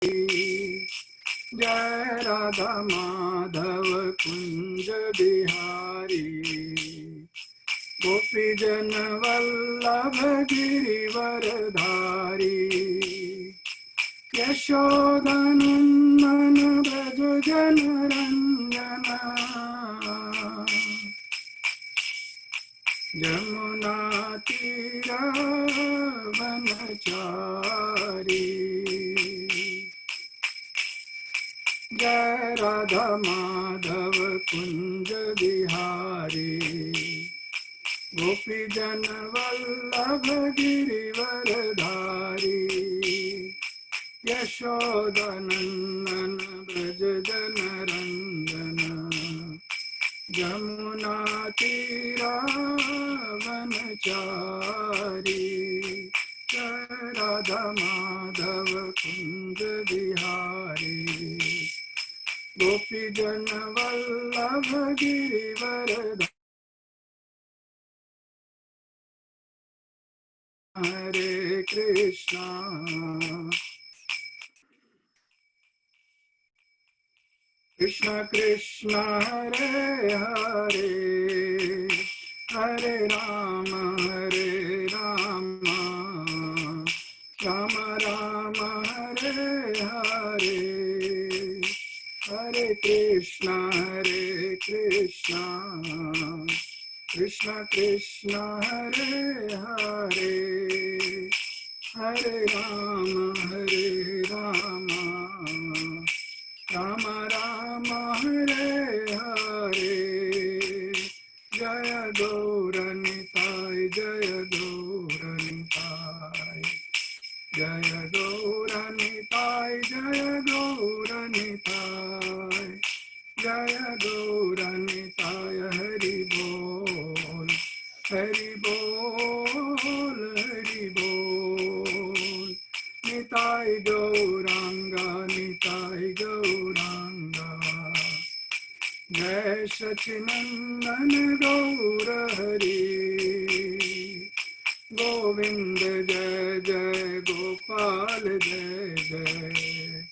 जय राधा माधव कुंज बिहारी, गोपी जन वल्लभ गिरिवरधारी, यशोदनंदन ब्रज जन रंजना, यमुना तीरा वनचारी। जय राधा माधव कुंज बिहारी, गोपी जन वल्लभ गिरिवरधारी, यशोदनंदन ब्रज जन रंजना, यमुना तीरा वनचारी। जय राधा माधव कुंज बिहारी, गोपी जन वल्लभ गिरिवरधारी। हरे कृष्णा कृष्ण कृष्ण हरे हरे, हरे राम राम राम हरे हरे, हरे कृष्ण कृष्ण कृष्ण हरे हरे, हरे राम राम राम हरे हरे। जय गौरनिताय जय गौरनिताय, जय गौरनिताय जय गौरनिताय, जय गौरनिताय। हरि बोल हरि बोल हरि बोल, निताय गौरांगा निताय गौरांगा, जय सचिनंदन गौर हरि, गोविंद जय जय गोपाल जय जय,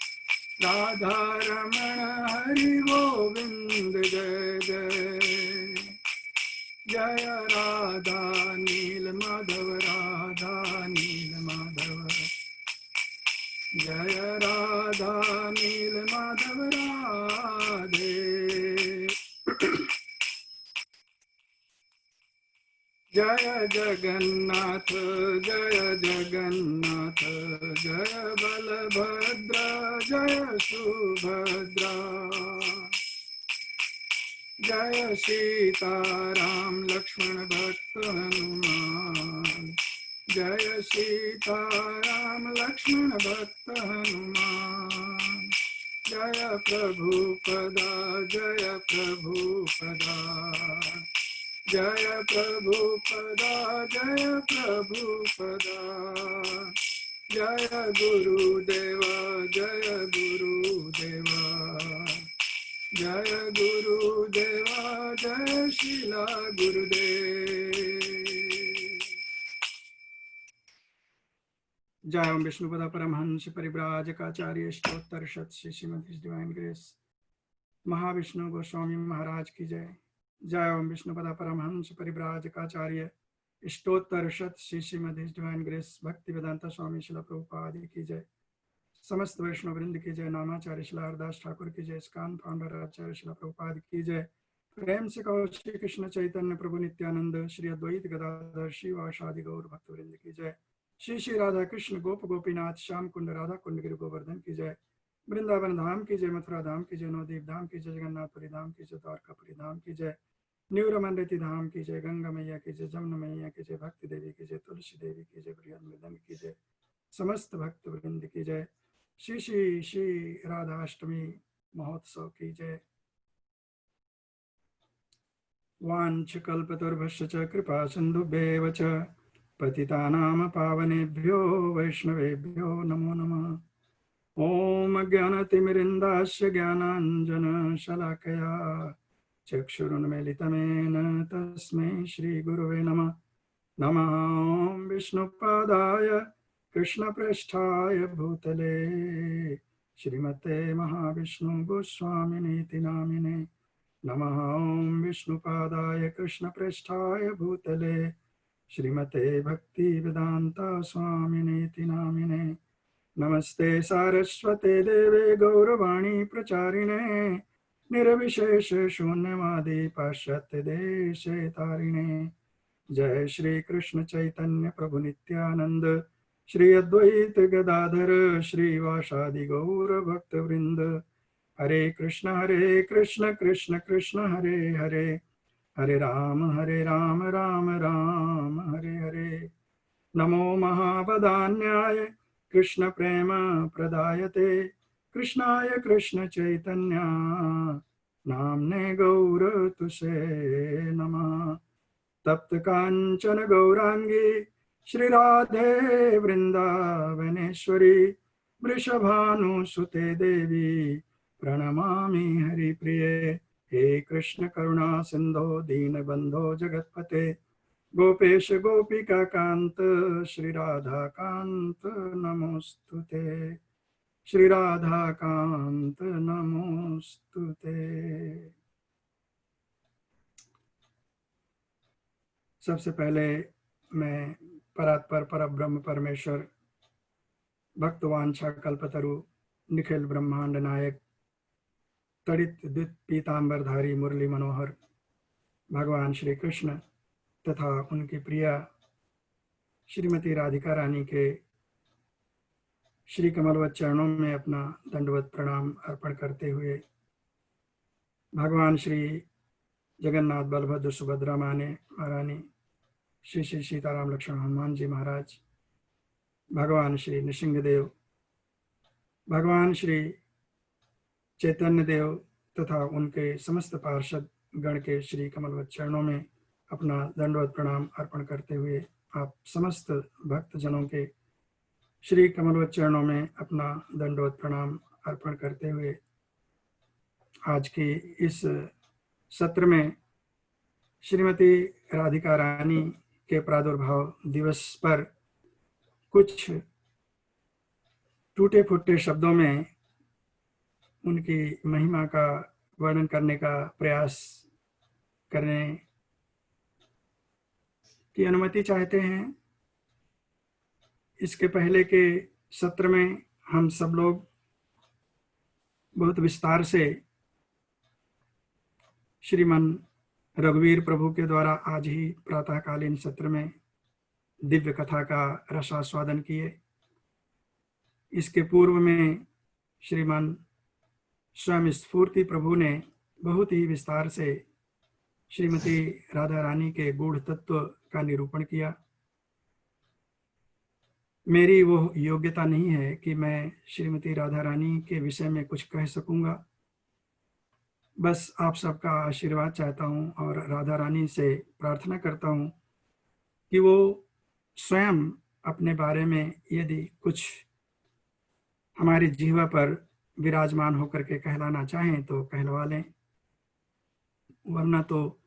राधा रमण हरि गोविंद जय जय, जय राधा नील माधव राधा नील माधव, जय राधा नील माधव राधे। जय जगन्नाथ जय जगन्नाथ, जय बलभद्र जय सुभद्रा, जय सीताराम लक्ष्मण भक्त हनुमान, जय सीताराम लक्ष्मण भक्त हनुमान, जय प्रभुपदा जय प्रभुपदा, जय प्रभुपदा जय प्रभुपदा, जय गुरुदेवा जय गुरुदेवा, जय गुरुदेवा जय शिला गुरुदेव। जय ओम विष्णुपद परमहंस परिव्राजकाचार्य स्तोत्र शत श्रीमती डिवाइन ग्रेस महाविष्णु गोस्वामी महाराज की जय। जय ओम विष्णुपद परमहंस परिव्राजकाचार्य स्तोत्र शत श्रीमती डिवाइन ग्रेस भक्ति वेदांता स्वामी शिला प्रभुपाद की जय। समस्त वैष्णव वृंद की जय। नामाचार्य शिला हरदास ठाकुर की जय। स्कान फाउंडर आचार्य शिला प्रभुपाद की जय। प्रेम से कहो श्री कृष्ण चैतन्य प्रभु नित्यानंद श्री अद्वैत गदाधर शिवासादि गौर भक्त वृंद की जय। श्री श्री राधा कृष्ण गोप गोपीनाथ श्याम कुंड राधा कुंड गिरि गोवर्धन की जय। वृंदावन धाम की जय। मथुरा धाम की जय। नवदीप धाम की जय। जगन्नाथपुरी धाम की जय। द्वारकापुरी धाम की जय। न्यू रमनरेती धाम की जय। गंगा मैया की जय। जमुना मैया की जय। भक्ति देवी की जय। तुलसी देवी की जय। प्रियंवदन की जय। समस्त भक्त वृंद की जय। श्री श्री श्री राधाष्टमी महोत्सव की जय। वाञ्छकल्पतरुभ्यश्च च कृपा सिन्धुभ्येव च पतितानां पावनेभ्यो वैष्णवेभ्यो नमो नमः। ॐ ज्ञानतिमिरिन्दास्य ज्ञानाञ्जनशलाकया चक्षुरुन्मीलितमेन तस्मै श्रीगुरुवे नमः। नमः विष्णुपादाय कृष्णप्रेष्ठाय भूतले श्रीमते महाविष्णु गोस्वामिनीति नामिने। नमः ओं विष्णुपादाय कृष्णप्रेष्ठाय भूतले श्रीमते भक्तिवेदांता स्वामिनीति नामिने। नमस्ते सारस्वते देवे गौरवाणी प्रचारिणे निर्विशेष शून्यवादी पाश्चात्य देशे तारिणे। जय श्री कृष्ण चैतन्य प्रभु नित्यानंद श्री अद्वैत गदाधर श्रीवासादि गौर भक्त वृंद। हरे कृष्ण कृष्ण कृष्ण हरे हरे, हरे राम राम राम हरे हरे। नमो महावदान्याय कृष्ण प्रेम प्रदायते कृष्णाय कृष्ण चैतन्य नाम्ने गौर तुसे नमः। तप्त कांचन गौरांगी श्री राधे वृंदावनेश्वरी वृषभानुसुते देवी प्रणमामि हरिप्रिये। हे कृष्ण करुणा सिंधो दीनबंधो जगत्पते गोपेश गोपिका कांत श्री राधा कांत नमोस्तुते, श्री राधा कांत नमोस्तुते। सबसे पहले मैं परात्पर परब्रह्म परमेश्वर भक्तवांछा कल्पतरु निखिल ब्रह्मांड नायक तड़ित द्वित पीतांबरधारी मुरली मनोहर भगवान श्री कृष्ण तथा उनकी प्रिया श्रीमती राधिका रानी के श्री कमलवत चरणों में अपना दंडवत प्रणाम अर्पण करते हुए भगवान श्री जगन्नाथ बलभद्र सुभद्रा माने महारानी श्री श्री सीताराम लक्ष्मण हनुमान जी महाराज, भगवान श्री नृसिंहदेव, भगवान श्री चैतन्य देव तथा उनके समस्त पार्षद गण के श्री कमलवत चरणों में अपना दंडवत प्रणाम अर्पण करते हुए आप समस्त भक्त जनों के श्री कमलवत चरणों में अपना दंडवत प्रणाम अर्पण करते हुए आज की इस सत्र में श्रीमती राधिका रानी के प्रादुर्भाव दिवस पर कुछ टूटे फूटे शब्दों में उनकी महिमा का वर्णन करने का प्रयास करने की अनुमति चाहते हैं। इसके पहले के सत्र में हम सब लोग बहुत विस्तार से श्रीमन रघुवीर प्रभु के द्वारा आज ही प्रातःकालीन सत्र में दिव्य कथा का रसास्वादन किए। इसके पूर्व में श्रीमन स्वयं स्फूर्ति प्रभु ने बहुत ही विस्तार से श्रीमती राधा रानी के गूढ़ तत्व का निरूपण किया। मेरी वो योग्यता नहीं है कि मैं श्रीमती राधा रानी के विषय में कुछ कह सकूंगा। बस आप सबका आशीर्वाद चाहता हूं और राधा रानी से प्रार्थना करता हूं कि वो स्वयं अपने बारे में यदि कुछ हमारी जिह्वा पर विराजमान होकर के कहलाना चाहें तो कहलवा लें, वरना तो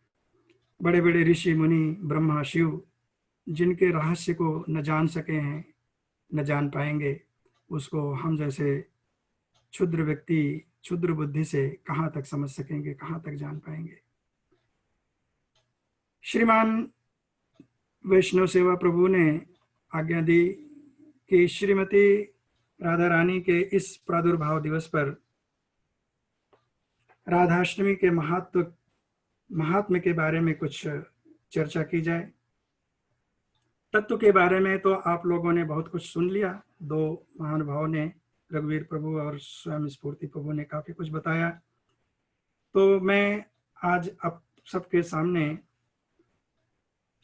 बड़े बड़े ऋषि मुनि ब्रह्मा शिव जिनके रहस्य को न जान सके हैं न जान पाएंगे, उसको हम जैसे क्षुद्र व्यक्ति क्षुद्र बुद्धि से कहाँ तक समझ सकेंगे, कहाँ तक जान पाएंगे। श्रीमान वैष्णव सेवा प्रभु ने आज्ञा दी कि श्रीमती राधा रानी के इस प्रादुर्भाव दिवस पर राधाष्टमी के महात्म्य के बारे में कुछ चर्चा की जाए। तत्व के बारे में तो आप लोगों ने बहुत कुछ सुन लिया। दो महानुभावों ने, रघुवीर प्रभु और स्वयं स्फूर्ति प्रभु ने काफी कुछ बताया। तो मैं आज आप सबके सामने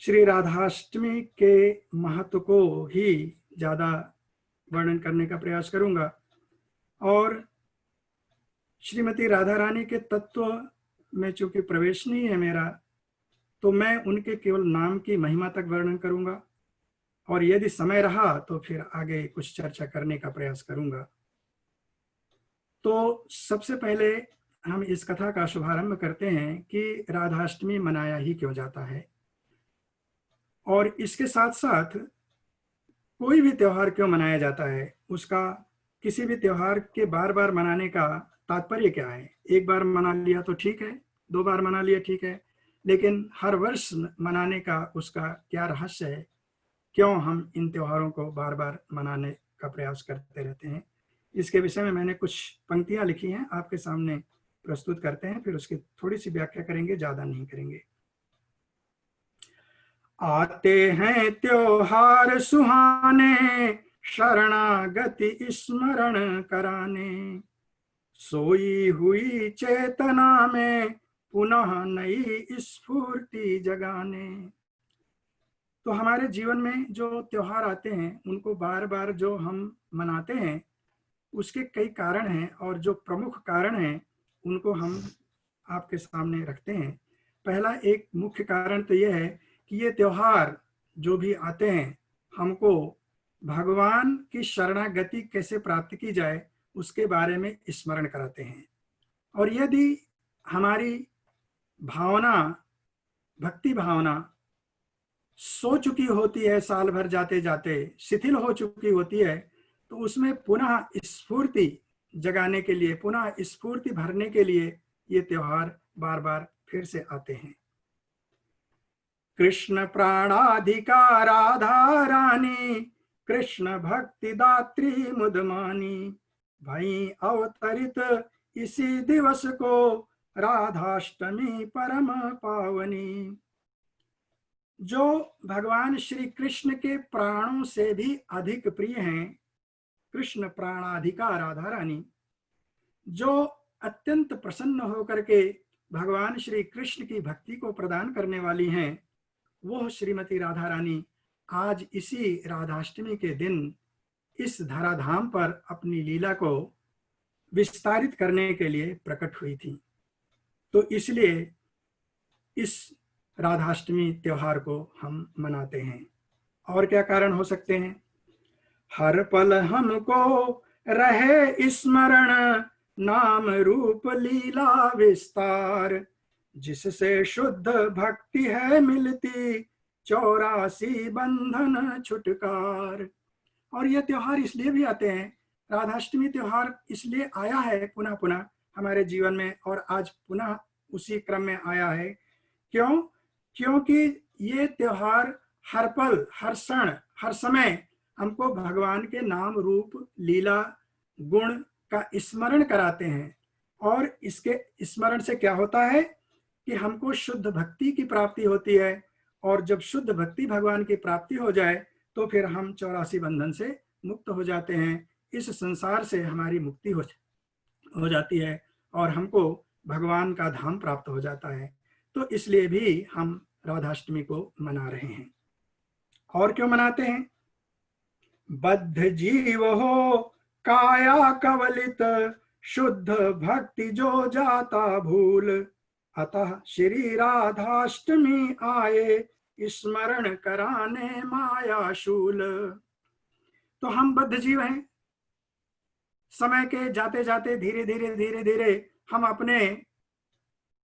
श्री राधाष्टमी के महत्व को ही ज्यादा वर्णन करने का प्रयास करूंगा और श्रीमती राधा रानी के तत्व में चूंकि प्रवेश नहीं है मेरा, तो मैं उनके केवल नाम की महिमा तक वर्णन करूंगा और यदि समय रहा तो फिर आगे कुछ चर्चा करने का प्रयास करूंगा। तो सबसे पहले हम इस कथा का शुभारंभ करते हैं कि राधाष्टमी मनाया ही क्यों जाता है और इसके साथ साथ कोई भी त्योहार क्यों मनाया जाता है, उसका किसी भी त्योहार के बार बार मनाने का तात्पर्य क्या है? एक बार मना लिया तो ठीक है, 2 बार मना लिया ठीक है, लेकिन हर वर्ष मनाने का उसका क्या रहस्य है? क्यों हम इन त्योहारों को बार बार मनाने का प्रयास करते रहते हैं? इसके विषय में मैंने कुछ पंक्तियां लिखी हैं, आपके सामने प्रस्तुत करते हैं, फिर उसकी थोड़ी सी व्याख्या करेंगे, ज्यादा नहीं करेंगे। आते हैं त्योहार सुहाने, शरणागति स्मरण कराने, सोई हुई चेतना में पुनः नई स्फूर्ति जगाने। तो हमारे जीवन में जो त्योहार आते हैं उनको बार बार जो हम मनाते हैं उसके कई कारण हैं, और जो प्रमुख कारण हैं उनको हम आपके सामने रखते हैं। पहला एक मुख्य कारण तो यह है कि ये त्योहार जो भी आते हैं हमको भगवान की शरणागति कैसे प्राप्त की जाए उसके बारे में स्मरण कराते हैं। और यदि हमारी भावना, भक्ति भावना सो चुकी होती है, साल भर जाते जाते शिथिल हो चुकी होती है, तो उसमें पुनः स्फूर्ति जगाने के लिए, पुनः स्फूर्ति भरने के लिए ये त्योहार बार बार फिर से आते हैं। कृष्ण प्राणाधिका राधा रानी, कृष्ण भक्ति दात्री मुदमानी, भई अवतरित इसी दिवस को राधाष्टमी परम पावनी। जो भगवान श्री कृष्ण के प्राणों से भी अधिक प्रिय हैं, कृष्ण प्राणाधिका राधा रानी, जो अत्यंत प्रसन्न होकर के भगवान श्री कृष्ण की भक्ति को प्रदान करने वाली हैं, वो श्रीमती राधा रानी आज इसी राधाष्टमी के दिन इस धराधाम पर अपनी लीला को विस्तारित करने के लिए प्रकट हुई थी। तो इसलिए इस राधाष्टमी त्योहार को हम मनाते हैं। और क्या कारण हो सकते हैं? हर पल हमको रहे स्मरण, नाम रूप लीला विस्तार, जिससे शुद्ध भक्ति है मिलती, 84 बंधन छुटकार। और ये त्योहार इसलिए भी आते हैं, राधाष्टमी त्योहार इसलिए आया है पुनः पुनः हमारे जीवन में, और आज पुनः उसी क्रम में आया है। क्यों? क्योंकि ये त्योहार हर पल, हर क्षण, हर समय हमको भगवान के नाम रूप लीला गुण का स्मरण कराते हैं। और इसके स्मरण से क्या होता है कि हमको शुद्ध भक्ति की प्राप्ति होती है, और जब शुद्ध भक्ति भगवान की प्राप्ति हो जाए तो फिर हम 84 बंधन से मुक्त हो जाते हैं। इस संसार से हमारी मुक्ति हो जाती है और हमको भगवान का धाम प्राप्त हो जाता है। तो इसलिए भी हम राधाष्टमी को मना रहे हैं। और क्यों मनाते हैं? बद्ध जीव हो काया कवलित, शुद्ध भक्ति जो जाता भूल, अतः श्री राधाष्टमी आए, स्मरण कराने माया शूल। तो हम बद्ध जीव हैं, समय के जाते जाते धीरे धीरे धीरे धीरे हम अपने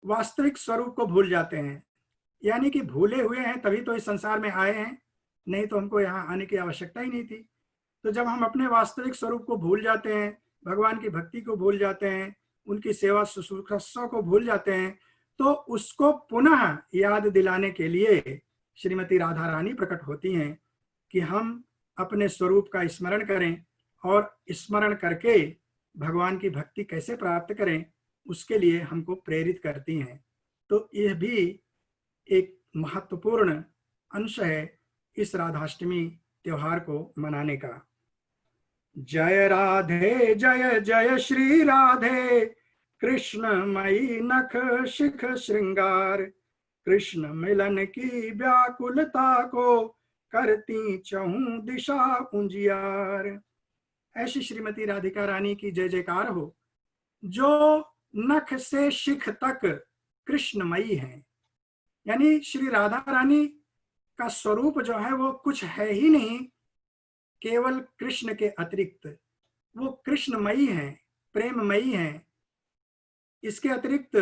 वास्तविक स्वरूप को भूल जाते हैं। यानी कि भूले हुए हैं तभी तो इस संसार में आए हैं, नहीं तो हमको यहाँ आने की आवश्यकता ही नहीं थी। तो जब हम अपने वास्तविक स्वरूप को भूल जाते हैं, भगवान की भक्ति को भूल जाते हैं, उनकी सेवा शुश्रूषा को भूल जाते हैं, तो उसको पुनः याद दिलाने के लिए श्रीमती राधा रानी प्रकट होती हैं कि हम अपने स्वरूप का स्मरण करें, और स्मरण करके भगवान की भक्ति कैसे प्राप्त करें उसके लिए हमको प्रेरित करती हैं। तो यह भी एक महत्वपूर्ण अंश है इस राधाष्टमी त्योहार को मनाने का। जय राधे जय जय श्री राधे, कृष्ण मई नख शिख श्रृंगार, कृष्ण मिलन की व्याकुलता को करती चहु दिशा उजियार। ऐसी श्रीमती राधिका रानी की जय जयकार हो, जो नख से शिख तक कृष्णमयी है। यानी श्री राधा रानी का स्वरूप जो है वो कुछ है ही नहीं केवल कृष्ण के अतिरिक्त। वो कृष्णमयी है, प्रेममयी है, इसके अतिरिक्त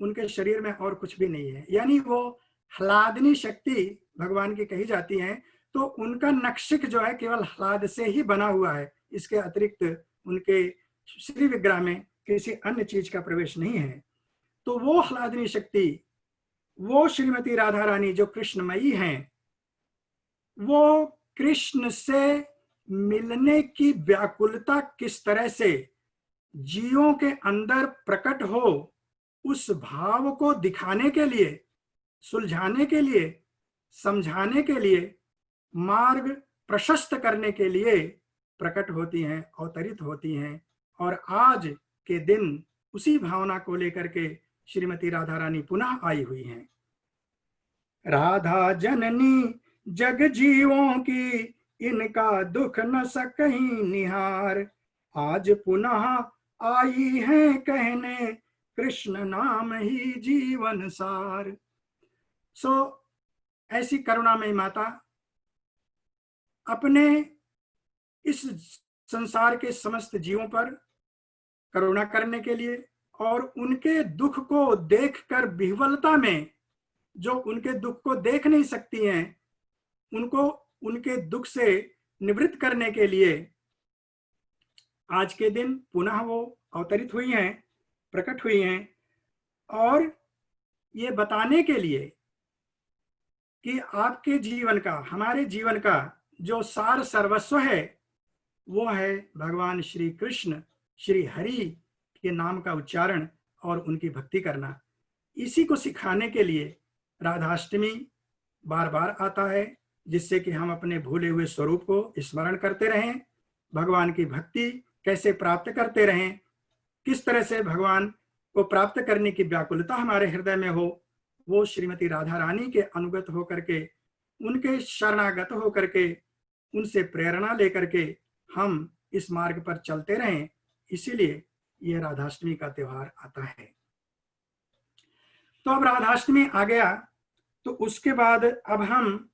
उनके शरीर में और कुछ भी नहीं है। यानी वो ह्लादनी शक्ति भगवान की कही जाती है, तो उनका नक्शिक जो है केवल ह्लाद से ही बना हुआ है, इसके अतिरिक्त उनके श्री विग्रह में किसी अन्य चीज का प्रवेश नहीं है। तो वो आह्लादनी शक्ति, वो श्रीमती राधा रानी जो कृष्णमयी हैं, वो कृष्ण से मिलने की व्याकुलता किस तरह से जीवों के अंदर प्रकट हो, उस भाव को दिखाने के लिए, सुलझाने के लिए, समझाने के लिए, मार्ग प्रशस्त करने के लिए प्रकट होती हैं, अवतरित होती हैं। और आज के दिन उसी भावना को लेकर के श्रीमती राधा रानी पुनः आई हुई हैं। राधा जननी जग जीवों की, इनका दुख न सकहीं निहार, आज पुनः आई है कहने, कृष्ण नाम ही जीवन सार। ऐसी करुणामयी माता अपने इस संसार के समस्त जीवों पर करुणा करने के लिए और उनके दुख को देखकर विह्वलता में, जो उनके दुख को देख नहीं सकती हैं, उनको उनके दुख से निवृत्त करने के लिए आज के दिन पुनः वो अवतरित हुई हैं, प्रकट हुई हैं, और ये बताने के लिए कि आपके जीवन का, हमारे जीवन का जो सार सर्वस्व है वो है भगवान श्री कृष्ण, श्री हरि के नाम का उच्चारण और उनकी भक्ति करना। इसी को सिखाने के लिए राधाष्टमी बार बार आता है, जिससे कि हम अपने भूले हुए स्वरूप को स्मरण करते रहें, भगवान की भक्ति कैसे प्राप्त करते रहें, किस तरह से भगवान को प्राप्त करने की व्याकुलता हमारे हृदय में हो, वो श्रीमती राधा रानी के अनुगत होकर के, उनके शरणागत होकर के, उनसे प्रेरणा लेकर के हम इस मार्ग पर चलते रहें। इसीलिए यह राधाष्टमी का त्योहार आता है। तो अब राधाष्टमी आ गया, तो उसके बाद अब हम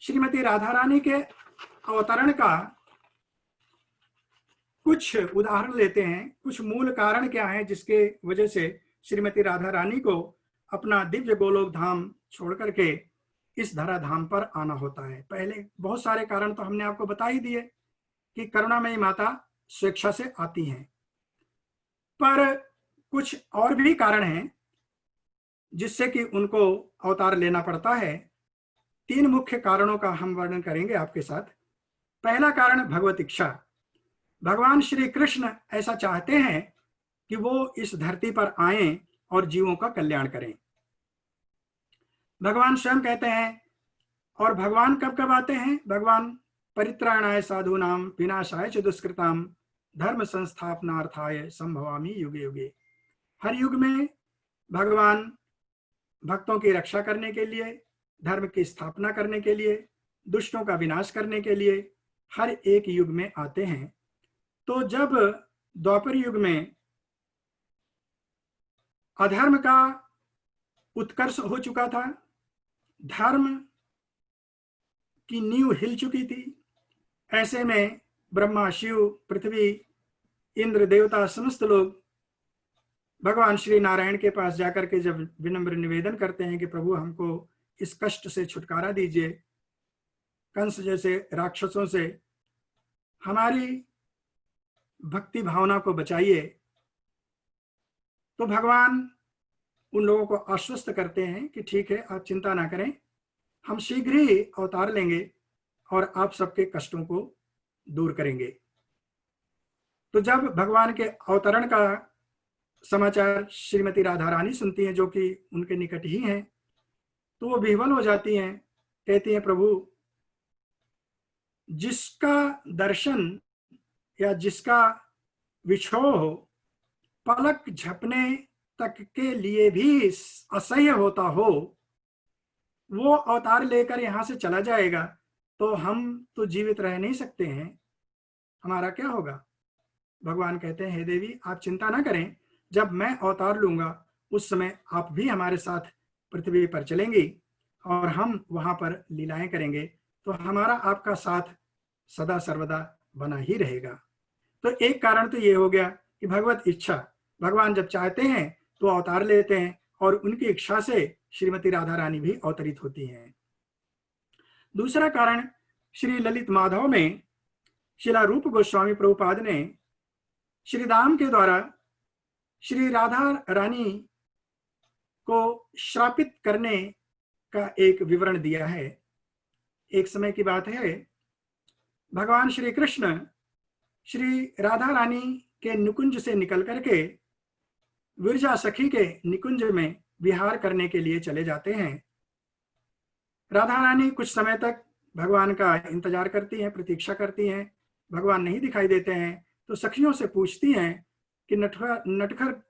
श्रीमती राधा रानी के अवतरण का कुछ उदाहरण लेते हैं, कुछ मूल कारण क्या है जिसके वजह से श्रीमती राधा रानी को अपना दिव्य गोलोक धाम छोड़ करके इस धरा धाम पर आना होता है। पहले बहुत सारे कारण तो हमने आपको बता ही दिए कि करुणामयी माता स्वेच्छा से आती हैं, पर कुछ और भी कारण हैं जिससे कि उनको अवतार लेना पड़ता है। 3 मुख्य कारणों का हम वर्णन करेंगे आपके साथ। पहला कारण भगवत इच्छा। भगवान श्री कृष्ण ऐसा चाहते हैं कि वो इस धरती पर आएं और जीवों का कल्याण करें। भगवान स्वयं कहते हैं, और भगवान कब कब आते हैं? भगवान परित्राणाय साधूनाम विनाशाय च दुष्कृताम धर्म संस्थापनार्थाय संभवामि युगे युगे। हर युग में भगवान भक्तों की रक्षा करने के लिए, धर्म की स्थापना करने के लिए, दुष्टों का विनाश करने के लिए हर एक युग में आते हैं। तो जब द्वापर युग में अधर्म का उत्कर्ष हो चुका था, धर्म की नींव हिल चुकी थी, ऐसे में ब्रह्मा, शिव, पृथ्वी, इंद्र, देवता समस्त लोग भगवान श्री नारायण के पास जाकर के जब विनम्र निवेदन करते हैं कि प्रभु हमको इस कष्ट से छुटकारा दीजिए, कंस जैसे राक्षसों से हमारी भक्ति भावना को बचाइए, तो भगवान उन लोगों को आश्वस्त करते हैं कि ठीक है, आप चिंता ना करें, हम शीघ्र ही अवतार लेंगे और आप सबके कष्टों को दूर करेंगे। तो जब भगवान के अवतरण का समाचार श्रीमती राधा रानी सुनती हैं, जो कि उनके निकट ही हैं, तो वो विह्वल हो जाती हैं, कहती हैं, प्रभु जिसका दर्शन या जिसका विछोह पलक झपने तक के लिए भी असह्य होता हो, वो अवतार लेकर यहां से चला जाएगा, तो हम तो जीवित रह नहीं सकते हैं, हमारा क्या होगा? भगवान कहते हैं, हे देवी, आप चिंता ना करें, जब मैं अवतार लूंगा उस समय आप भी हमारे साथ पृथ्वी पर चलेंगी और हम वहां पर लीलाएं करेंगे, तो हमारा आपका साथ सदा सर्वदा बना ही रहेगा। तो एक कारण तो ये हो गया कि भगवत इच्छा, भगवान जब चाहते हैं तो अवतार लेते हैं और उनकी इच्छा से श्रीमती राधा रानी भी अवतरित होती हैं। दूसरा कारण, श्री ललित माधव में श्रीला रूप गोस्वामी प्रभुपाद ने श्री राम के द्वारा श्री राधा रानी को श्रापित करने का एक विवरण दिया है। एक समय की बात है, भगवान श्री कृष्ण श्री राधा रानी के निकुंज से निकल करके विरजा सखी के निकुंज में विहार करने के लिए चले जाते हैं। राधा रानी कुछ समय तक भगवान का इंतजार करती हैं, प्रतीक्षा करती हैं। भगवान नहीं दिखाई देते हैं तो सखियों से पूछती हैं कि नटखर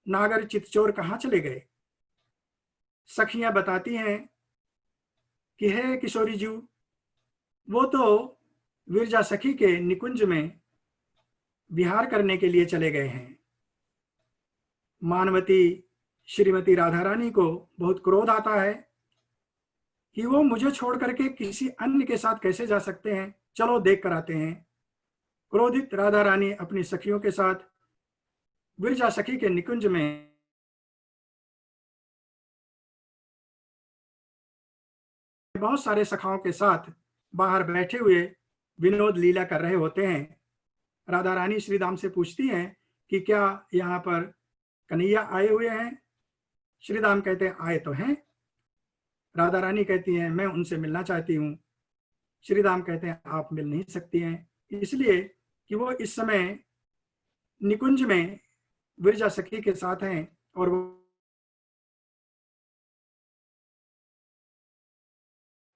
नागर चितचोर कहाँ चले गए। सखियां बताती हैं कि हे किशोरी जी, वो तो विरजा सखी के निकुंज में विहार करने के लिए चले गए हैं। मानवती श्रीमती राधा रानी को बहुत क्रोध आता है कि वो मुझे छोड़ करके किसी अन्य के साथ कैसे जा सकते हैं, चलो देख कर आते हैं। क्रोधित राधा रानी अपनी सखियों के साथ विरजा सखी के निकुंज में बहुत सारे सखाओं के साथ बाहर बैठे हुए विनोद लीला कर रहे होते हैं। राधा रानी श्री राम से पूछती हैं कि क्या यहाँ पर कन्हैया आए हुए हैं। श्री राम कहते हैं आए तो हैं। राधा रानी कहती हैं मैं उनसे मिलना चाहती हूँ। श्री राम कहते हैं आप मिल नहीं सकती हैं, इसलिए कि वो इस समय निकुंज में विरजा सखी के साथ हैं और वो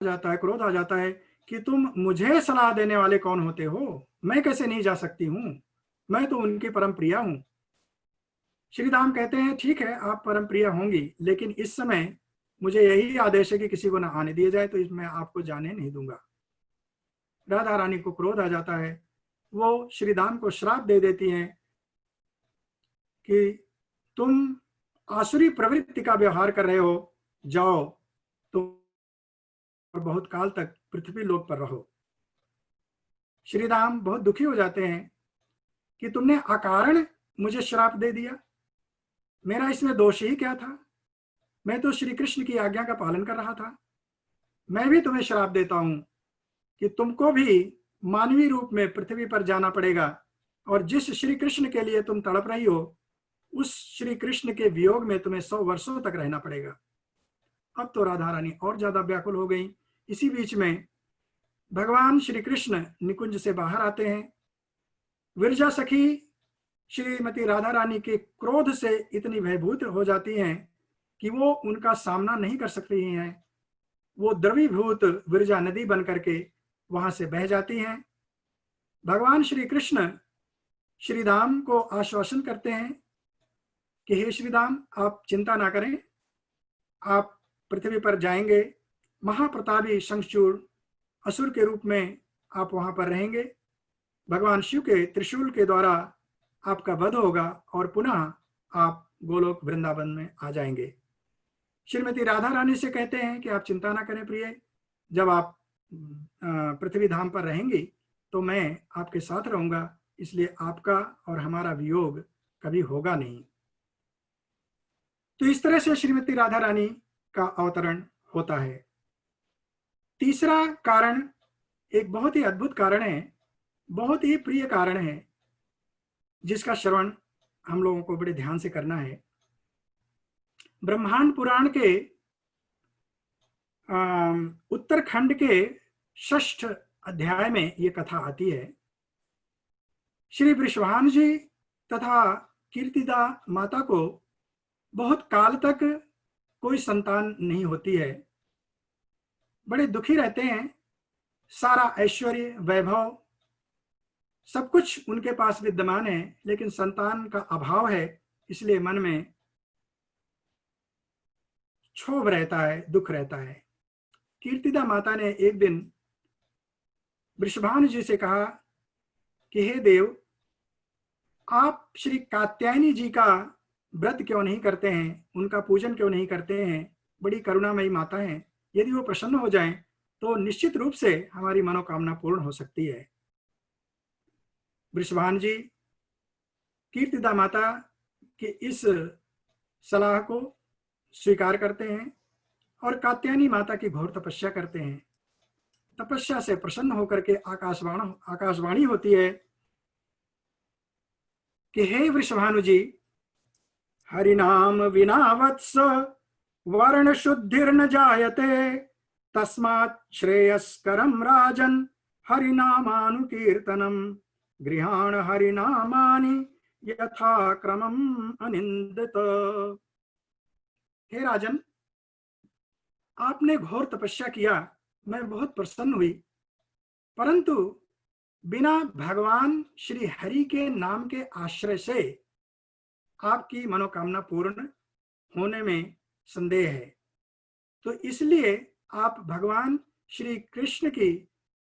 जाता है, क्रोध आ जाता है कि तुम मुझे सलाह देने वाले कौन होते हो, मैं कैसे नहीं जा सकती हूँ, मैं तो उनकी परम प्रिया हूँ। श्री राम कहते हैं ठीक है आप परम प्रिया होंगी, लेकिन इस समय मुझे यही आदेश है कि किसी को ना आने दिया जाए, तो इसमें आपको जाने नहीं दूंगा। राधा रानी को क्रोध आ जाता है, वो श्री राम को श्राप दे देती हैं कि तुम आसुरी प्रवृत्ति का व्यवहार कर रहे हो, जाओ तो और बहुत काल तक पृथ्वी लोक पर रहो। श्री राम बहुत दुखी हो जाते हैं कि तुमने अकारण मुझे श्राप दे दिया, मेरा इसमें दोष ही क्या था, मैं तो श्री कृष्ण की आज्ञा का पालन कर रहा था। मैं भी तुम्हें श्राप देता हूं कि तुमको भी मानवीय रूप में पृथ्वी पर जाना पड़ेगा, और जिस श्री कृष्ण के लिए तुम तड़प रही हो उस श्री कृष्ण के वियोग में तुम्हें 100 वर्षों तक रहना पड़ेगा। अब तो राधा रानी और ज्यादा व्याकुल हो गई। इसी बीच में भगवान श्री कृष्ण निकुंज से बाहर आते हैं। विरजा सखी श्रीमती राधा रानी के क्रोध से इतनी भयभूत हो जाती हैं कि वो उनका सामना नहीं कर सकती हैं। वो द्रवीभूत विरजा नदी बन करके वहां से बह जाती हैं। भगवान श्री कृष्ण श्री राम को आश्वासन करते हैं कि हे श्री राम आप चिंता ना करें, आप पृथ्वी पर जाएंगे, महाप्रतापी शंखचूड़ असुर के रूप में आप वहां पर रहेंगे। भगवान शिव के त्रिशूल के द्वारा आपका वध होगा और पुनः आप गोलोक वृंदावन में आ जाएंगे। श्रीमती राधा रानी से कहते हैं कि आप चिंता ना करें प्रिय, जब आप पृथ्वी धाम पर रहेंगी तो मैं आपके साथ रहूंगा, इसलिए आपका और हमारा वियोग कभी होगा नहीं। तो इस तरह से श्रीमती राधा रानी का अवतरण होता है। तीसरा कारण एक बहुत ही अद्भुत कारण है, बहुत ही प्रिय कारण है, जिसका श्रवण हम लोगों को बड़े ध्यान से करना है। ब्रह्मांड पुराण के उत्तरखंड के 6ठ अध्याय में यह कथा आती है। श्री वृषभानु जी तथा कीर्तिदा माता को बहुत काल तक कोई संतान नहीं होती है, बड़े दुखी रहते हैं। सारा ऐश्वर्य वैभव सब कुछ उनके पास विद्यमान है, लेकिन संतान का अभाव है, इसलिए मन में क्षोभ रहता है, दुख रहता है। कीर्तिदा माता ने एक दिन वृषभानु जी से कहा कि हे देव, आप श्री कात्यायनी जी का व्रत क्यों नहीं करते हैं, उनका पूजन क्यों नहीं करते हैं, बड़ी करुणामयी माता हैं, यदि वो प्रसन्न हो जाएं तो निश्चित रूप से हमारी मनोकामना पूर्ण हो सकती है। वृषभानु जी कीर्तिदा माता के इस सलाह को स्वीकार करते हैं और कात्यायनी माता की घोर तपस्या करते हैं। तपस्या से प्रसन्न होकर के आकाशवाणी होती है कि हे वृषभानु जी, हरिनाम विना वत्स वर्ण शुद्धिर्न जायते, तस्मात् श्रेयस्करं राजन हरिनामानुकीर्तनम, गृहाण हरिनामानि यथा क्रमम अनिंदित। हे राजन, आपने घोर तपस्या किया, मैं बहुत प्रसन्न हुई, परंतु बिना भगवान श्री हरि के नाम के आश्रय से आपकी मनोकामना पूर्ण होने में संदेह है। तो इसलिए आप भगवान श्री कृष्ण की,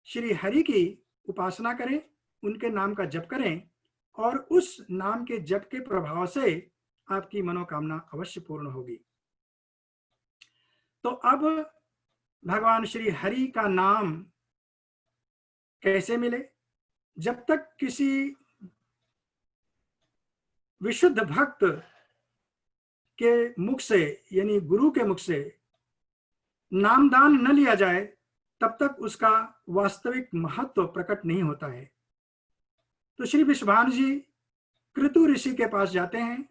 श्री हरि की उपासना करें, उनके नाम का जप करें, और उस नाम के जप के प्रभाव से आपकी मनोकामना अवश्य पूर्ण होगी। तो अब भगवान श्री हरि का नाम कैसे मिले? जब तक किसी विशुद्ध भक्त के मुख से, यानी गुरु के मुख से नामदान न लिया जाए, तब तक उसका वास्तविक महत्व प्रकट नहीं होता है। तो श्री विश्वभानु जी कृतु ऋषि के पास जाते हैं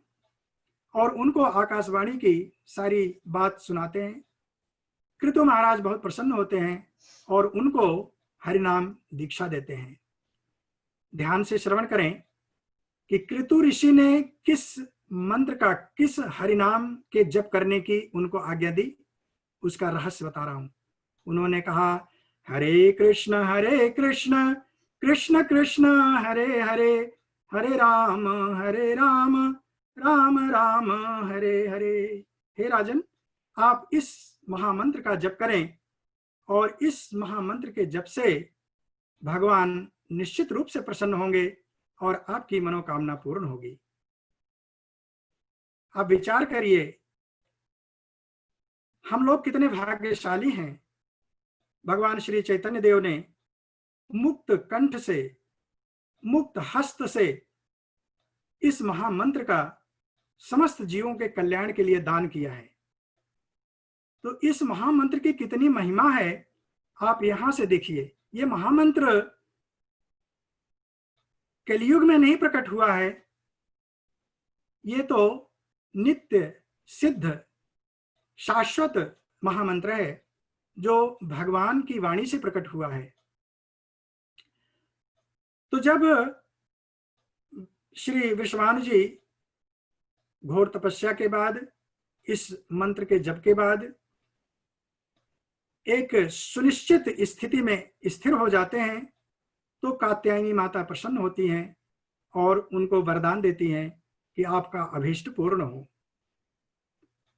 और उनको आकाशवाणी की सारी बात सुनाते हैं। कृतु महाराज बहुत प्रसन्न होते हैं और उनको हरिनाम दीक्षा देते हैं। ध्यान से श्रवण करें कि कृतु ऋषि ने किस मंत्र का, किस हरिनाम के जप करने की उनको आज्ञा दी, उसका रहस्य बता रहा हूं। उन्होंने कहा, हरे कृष्ण कृष्ण कृष्ण हरे हरे, हरे राम राम राम हरे हरे। हे राजन, आप इस महामंत्र का जप करें और इस महामंत्र के जप से भगवान निश्चित रूप से प्रसन्न होंगे और आपकी मनोकामना पूर्ण होगी। आप विचार करिए, हम लोग कितने भाग्यशाली हैं। भगवान श्री चैतन्य देव ने मुक्त कंठ से, मुक्त हस्त से इस महामंत्र का समस्त जीवों के कल्याण के लिए दान किया है। तो इस महामंत्र की कितनी महिमा है, आप यहां से देखिए। यह महामंत्र कलियुग में नहीं प्रकट हुआ है, ये तो नित्य सिद्ध शाश्वत महामंत्र है जो भगवान की वाणी से प्रकट हुआ है। तो जब श्री विश्वभानु जी घोर तपस्या के बाद, इस मंत्र के जप के बाद एक सुनिश्चित स्थिति में स्थिर हो जाते हैं, तो कात्यायनी माता प्रसन्न होती हैं और उनको वरदान देती हैं कि आपका अभीष्ट पूर्ण हो।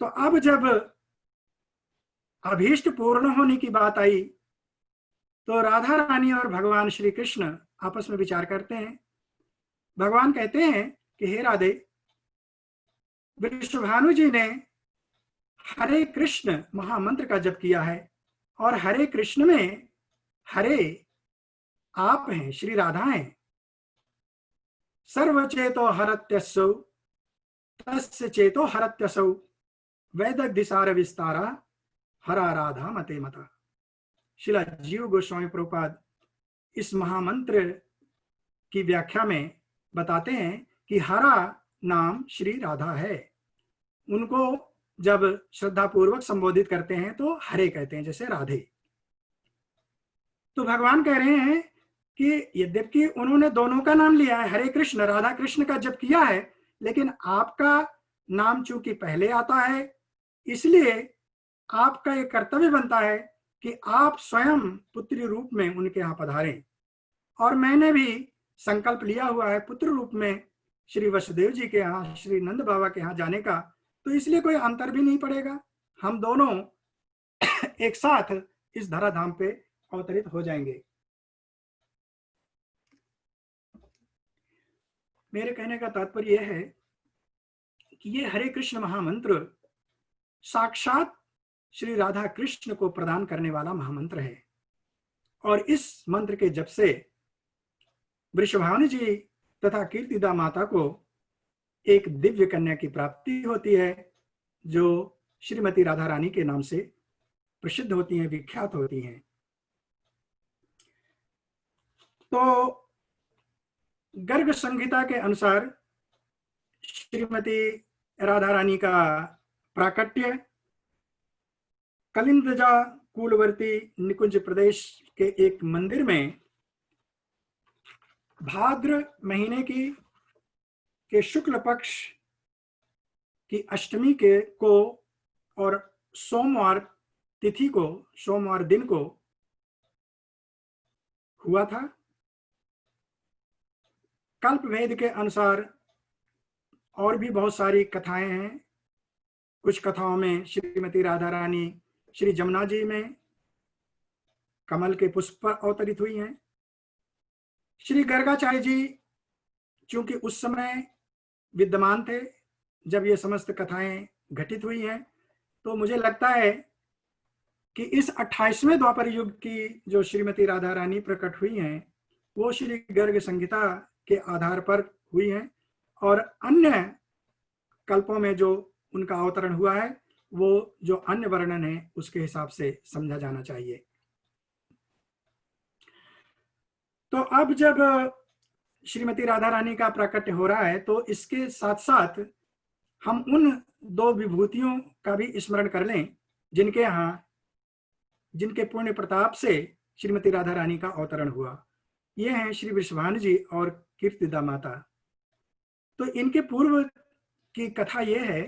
तो अब जब अभीष्ट पूर्ण होने की बात आई, तो राधा रानी और भगवान श्री कृष्ण आपस में विचार करते हैं। भगवान कहते हैं कि हे राधे, विश्वभानु जी ने हरे कृष्ण महामंत्र का जप किया है, और हरे कृष्ण में हरे आप हैं, श्री राधा हैं। सर्वचेतो हरत्यसौ तस्य चेतो हरत्यसौ, वैदग्धिसार विस्तारा हरा राधा मते मता। श्रीला जीव गोस्वामी प्रभुपाद इस महामंत्र की व्याख्या में बताते हैं कि हरा नाम श्री राधा है। उनको जब श्रद्धा पूर्वक संबोधित करते हैं तो हरे कहते हैं, जैसे राधे। तो भगवान कह रहे हैं कि यद्यपि उन्होंने दोनों का नाम लिया है, हरे कृष्ण राधा कृष्ण का जप किया है, लेकिन आपका नाम चूंकि पहले आता है, इसलिए आपका ये कर्तव्य बनता है कि आप स्वयं पुत्री रूप में उनके यहाँ पधारें। और मैंने भी संकल्प लिया हुआ है पुत्र रूप में श्री वसुदेव जी के यहाँ, श्री नंद बाबा के यहाँ जाने का, तो इसलिए कोई अंतर भी नहीं पड़ेगा। हम दोनों एक साथ इस धराधाम पे अवतरित हो जाएंगे। मेरे कहने का तात्पर्य यह है कि ये हरे कृष्ण महामंत्र साक्षात श्री राधा कृष्ण को प्रदान करने वाला महामंत्र है, और इस मंत्र के जप से वृषभानु जी तथा कीर्तिदा माता को एक दिव्य कन्या की प्राप्ति होती है, जो श्रीमती राधा रानी के नाम से प्रसिद्ध होती हैं, विख्यात होती हैं। तो गर्ग संहिता के अनुसार श्रीमती राधा रानी का प्राकट्य कलिंदजा कूलवर्ती निकुंज प्रदेश के एक मंदिर में भाद्र महीने के शुक्ल पक्ष की अष्टमी को और सोमवार तिथि को, सोमवार दिन को हुआ था। कल्प भेद के अनुसार और भी बहुत सारी कथाएं हैं। कुछ कथाओं में श्रीमती राधा रानी श्री जमुना जी में कमल के पुष्प पर अवतरित हुई हैं। श्री गर्गाचार्य जी चूंकि उस समय विद्यमान थे जब ये समस्त कथाएं घटित हुई हैं, तो मुझे लगता है कि इस 28वें द्वापर युग की जो श्रीमती राधा रानी प्रकट हुई हैं वो श्री गर्ग संहिता के आधार पर हुई हैं, और अन्य कल्पों में जो उनका अवतरण हुआ है वो जो अन्य वर्णन है उसके हिसाब से समझा जाना चाहिए। तो अब जब श्रीमती राधा रानी का प्राकट्य हो रहा है तो इसके साथ साथ हम उन दो विभूतियों का भी स्मरण कर लें जिनके पुण्य प्रताप से श्रीमती राधा रानी का अवतरण हुआ। ये हैं श्री वृषभानु जी और कीर्तिदा माता। तो इनके पूर्व की कथा यह है,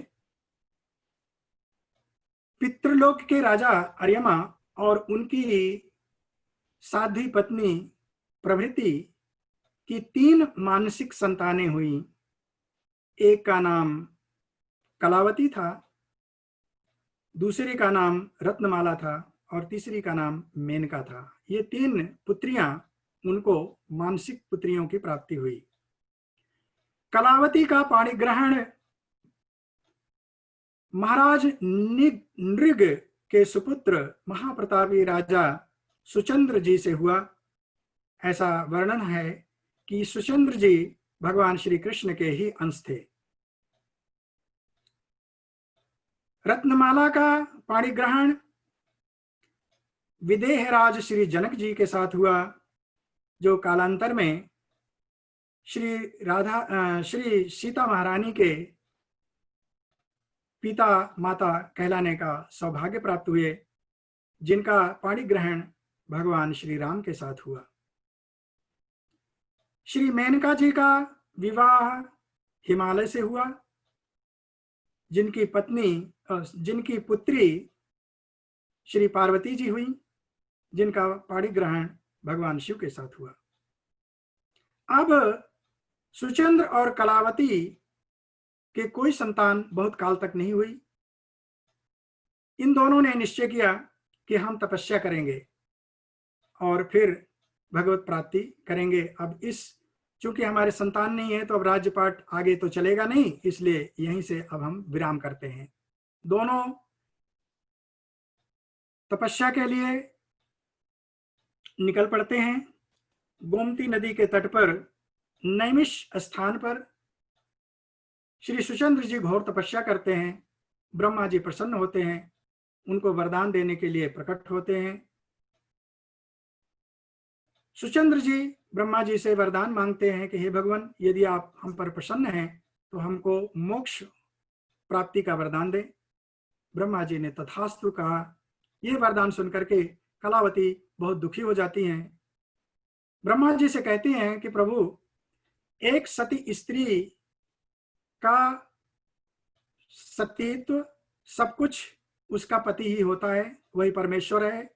पितृलोक के राजा अर्यमा और उनकी साध्वी पत्नी प्रभृति की 3 मानसिक संतानें हुई। एक का नाम कलावती था, दूसरे का नाम रत्नमाला था और तीसरी का नाम मेनका था। ये 3 पुत्रियां उनको मानसिक पुत्रियों की प्राप्ति हुई। कलावती का पाणिग्रहण महाराज नृग के सुपुत्र महाप्रतापी राजा सुचंद्र जी से हुआ। ऐसा वर्णन है कि सुचंद्र जी भगवान श्री कृष्ण के ही अंश थे। रत्नमाला का पाणिग्रहण विदेहराज श्री जनक जी के साथ हुआ, जो कालांतर में श्री सीता महारानी के पिता माता कहलाने का सौभाग्य प्राप्त हुए, जिनका पाणिग्रहण भगवान श्री राम के साथ हुआ। श्री मेनका जी का विवाह हिमालय से हुआ, जिनकी पुत्री श्री पार्वती जी हुई, जिनका पाणिग्रहण भगवान शिव के साथ हुआ। अब सुचंद्र और कलावती के कोई संतान बहुत काल तक नहीं हुई। इन दोनों ने निश्चय किया कि हम तपस्या करेंगे और फिर भगवत प्राप्ति करेंगे। अब चूंकि हमारे संतान नहीं है तो अब राज्यपाठ आगे तो चलेगा नहीं, इसलिए यहीं से अब हम विराम करते हैं। दोनों तपस्या के लिए निकल पड़ते हैं। गोमती नदी के तट पर नैमिष स्थान पर श्री सुचंद्र जी घोर तपस्या करते हैं। ब्रह्मा जी प्रसन्न होते हैं, उनको वरदान देने के लिए प्रकट होते हैं। सुचंद्र जी ब्रह्मा जी से वरदान मांगते हैं कि हे भगवान, यदि आप हम पर प्रसन्न हैं तो हमको मोक्ष प्राप्ति का वरदान दें। ब्रह्मा जी ने तथास्तु कहा। यह वरदान सुनकर के कलावती बहुत दुखी हो जाती हैं। ब्रह्मा जी से कहती हैं कि प्रभु, एक सती स्त्री का सतीत्व सब कुछ उसका पति ही होता है, वही परमेश्वर है,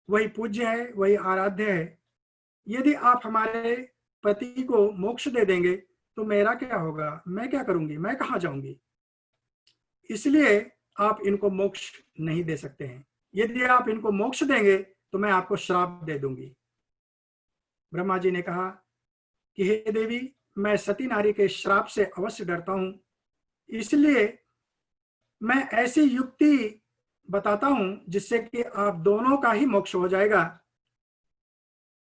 वही पूज्य है, वही आराध्य है। यदि आप हमारे पति को मोक्ष दे देंगे तो मेरा क्या होगा, मैं क्या करूंगी, मैं कहां जाऊंगी। इसलिए आप इनको मोक्ष नहीं दे सकते हैं। यदि आप इनको मोक्ष देंगे तो मैं आपको श्राप दे दूंगी। ब्रह्मा जी ने कहा कि हे देवी, मैं सती नारी के श्राप से अवश्य डरता हूं, इसलिए मैं ऐसी युक्ति बताता हूं जिससे कि आप दोनों का ही मोक्ष हो जाएगा।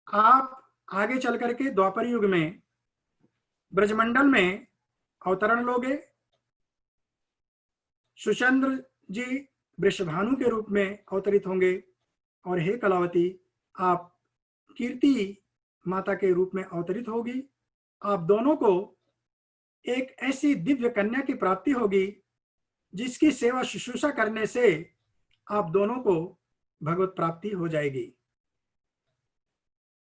आप आगे चल करके द्वापर युग में ब्रजमंडल में अवतरण लोगे। सुचंद्र जी वृषभानु के रूप में अवतरित होंगे और हे कलावती, आप कीर्ति माता के रूप में अवतरित होगी। आप दोनों को एक ऐसी दिव्य कन्या की प्राप्ति होगी जिसकी सेवा शुश्रूषा करने से आप दोनों को भगवत प्राप्ति हो जाएगी।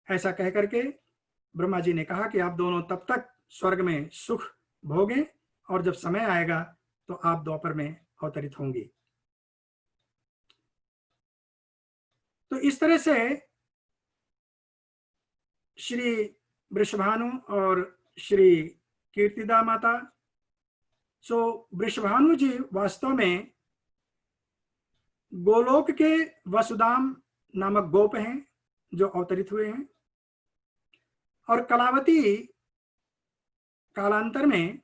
ऐसा कह करके ब्रह्मा जी ने कहा कि आप दोनों तब तक स्वर्ग में सुख भोगें और जब समय आएगा तो आप द्वापर में अवतरित होंगी। तो इस तरह से श्री वृषभानु और श्री कीर्तिदा माता, वृषभानु जी वास्तव में गोलोक के वसुदाम नामक गोप हैं जो अवतरित हुए हैं, और कलावती कालांतर में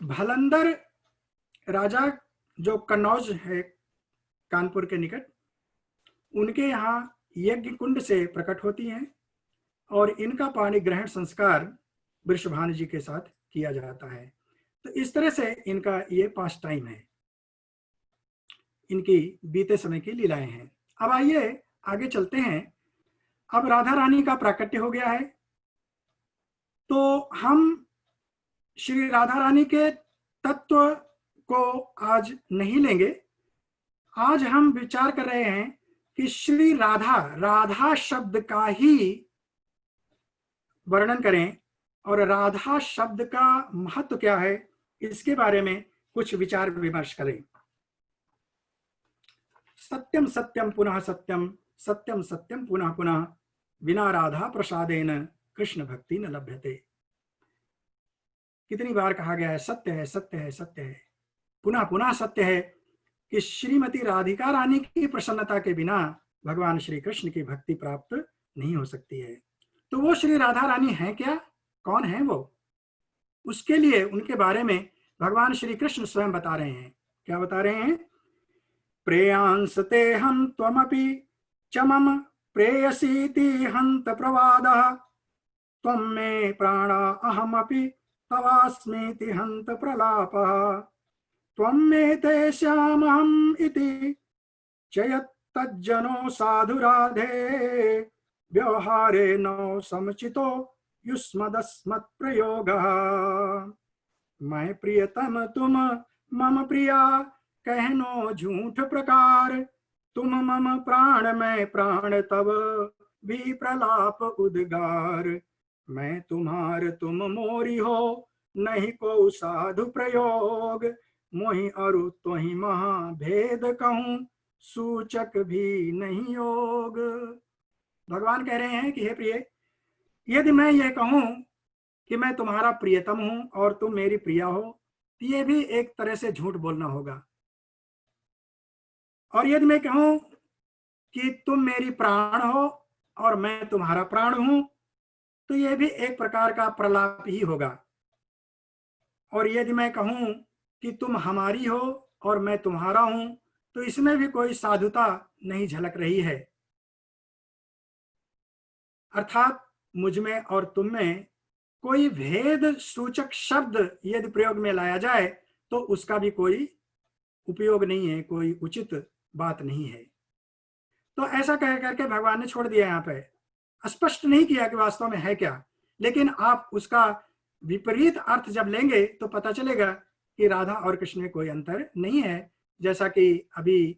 भलंदर राजा जो कन्नौज है कानपुर के निकट, उनके यहाँ यज्ञ कुंड से प्रकट होती हैं और इनका पाणी ग्रहण संस्कार वृषभानु जी के साथ किया जाता है। तो इस तरह से इनका ये पास टाइम है, इनकी बीते समय की लीलाएं हैं। अब आइए आगे चलते हैं। अब राधा रानी का प्राकट्य हो गया है, तो हम श्री राधा रानी के तत्व को आज नहीं लेंगे। आज हम विचार कर रहे हैं कि श्री राधा, राधा शब्द का ही वर्णन करें और राधा शब्द का महत्व क्या है इसके बारे में कुछ विचार विमर्श करें। सत्यम सत्यम पुनः सत्यम, सत्यम सत्यम पुनः पुनः, बिना राधा प्रसादेन कृष्ण भक्ति न लभ्यते। कितनी बार कहा गया है सत्य है, सत्य है, सत्य है, पुनः पुनः सत्य है कि श्रीमती राधिका रानी की प्रसन्नता के बिना भगवान श्री कृष्ण की भक्ति प्राप्त नहीं हो सकती है। तो वो श्री राधा रानी है क्या, कौन है वो? उसके लिए उनके बारे में भगवान श्री कृष्ण स्वयं बता रहे हैं। क्या बता रहे हैं? प्रेयांसते हम त्वमपि च मम प्रेयसीति हंत प्रवादः, त्वं मे प्राणा अहमपि तवास्मीति हंत प्रलापः, त्वं मे तेषामहम् इति चयत्तज्जनो साधु राधे, व्यवहारे नो समुचितो युष्मदस्मत् प्रयोगः। मैं प्रियतम तुम मम प्रिया, कहनो झूठ प्रकार, तुम मम प्राण मैं प्राण तब भी प्रलाप उद्गार। मैं तुम्हार तुम मोरी हो, नहीं को साधु प्रयोग, मोहि अरु तोहि महाभेद कहूं, सूचक भी नहीं योग। भगवान कह रहे हैं कि हे प्रिय, यदि मैं ये कहूं कि मैं तुम्हारा प्रियतम हूं और तुम मेरी प्रिया हो, तो ये भी एक तरह से झूठ बोलना होगा। और यदि मैं कहूं कि तुम मेरी प्राण हो और मैं तुम्हारा प्राण हूं, तो ये भी एक प्रकार का प्रलाप ही होगा। और यदि मैं कहूं कि तुम हमारी हो और मैं तुम्हारा हूं, तो इसमें भी कोई साधुता नहीं झलक रही है। अर्थात मुझ में और तुम में कोई भेद सूचक शब्द यदि प्रयोग में लाया जाए तो उसका भी कोई उपयोग नहीं है, कोई उचित बात नहीं है। तो ऐसा कह करके भगवान ने छोड़ दिया। यहाँ पे स्पष्ट नहीं किया कि वास्तव में है क्या, लेकिन आप उसका विपरीत अर्थ जब लेंगे तो पता चलेगा कि राधा और कृष्ण में कोई अंतर नहीं है, जैसा कि अभी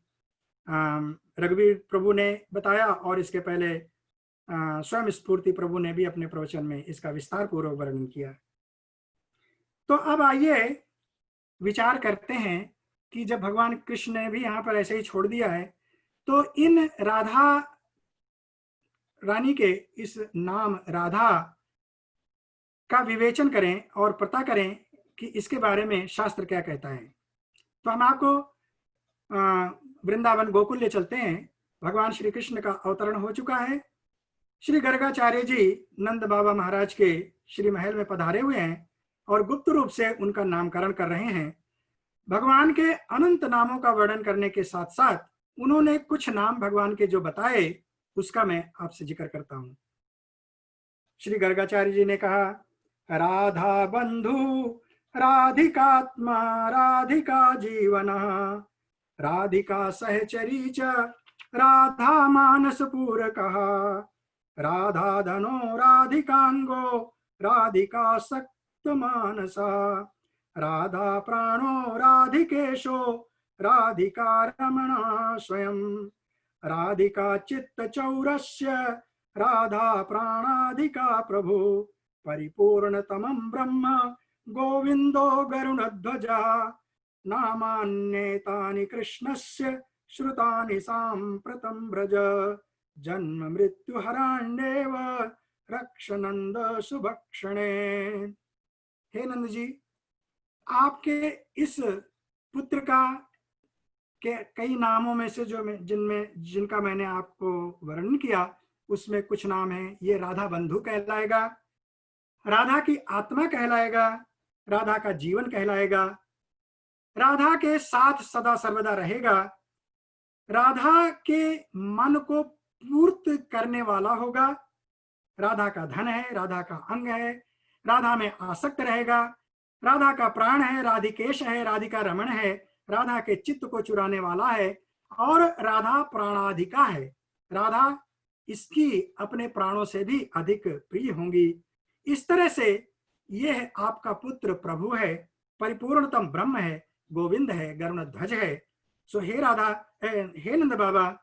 रघुवीर प्रभु ने बताया और इसके पहले स्वयं स्फूर्ति प्रभु ने भी अपने प्रवचन में इसका विस्तार पूर्वक वर्णन किया। तो अब आइए विचार करते हैं कि जब भगवान कृष्ण ने भी यहाँ पर ऐसे ही छोड़ दिया है, तो इन राधा रानी के इस नाम राधा का विवेचन करें और पता करें कि इसके बारे में शास्त्र क्या कहता है। तो हम आपको वृंदावन गोकुल ले चलते हैं। भगवान श्री कृष्ण का अवतरण हो चुका है। श्री गर्गाचार्य जी नंद बाबा महाराज के श्री महल में पधारे हुए हैं और गुप्त रूप से उनका नामकरण कर रहे हैं। भगवान के अनंत नामों का वर्णन करने के साथ साथ उन्होंने कुछ नाम भगवान के जो बताए उसका मैं आपसे जिक्र करता हूं। श्री गर्गाचार्य जी ने कहा, राधा बंधु राधिकात्मा राधिका जीवन, राधिका सहचरी च राधा मानस पूरकः, राधा धनो राधिकांगो राधिका सक्त मानसा, राधा प्राणो राधिकेशो राधिका रमणा स्वयं, राधिका चित्त चौरस्य राधा प्राणाधिका प्रभु, परिपूर्णतमं ब्रह्म गोविंदो गरुणध्वजा, नामान्येतानि कृष्णस्य श्रुतानि साम्प्रतं व्रज, जन्म मृत्यु हराण्येव रक्ष नंद सुभक्षणे। हे नंद जी, आपके इस पुत्र का के कई नामों में से जिनका मैंने आपको वर्णन किया, उसमें कुछ नाम है। ये राधा बंधु कहलाएगा, राधा की आत्मा कहलाएगा, राधा का जीवन कहलाएगा, राधा के साथ सदा सर्वदा रहेगा, राधा के मन को पूर्त करने वाला होगा, राधा का धन है, राधा का अंग है, राधा में आसक्त रहेगा, राधा का प्राण है, राधिकेश है, राधिका रमण है, राधा के चित्त को चुराने वाला है, और राधा प्राणाधिका है, राधा इसकी अपने प्राणों से भी अधिक प्रिय होंगी। इस तरह से यह आपका पुत्र प्रभु है, परिपूर्णतम ब्रह्म है, गोविंद है, गरुण ध्वज है। सो हे राधा, हे नंद बाबा,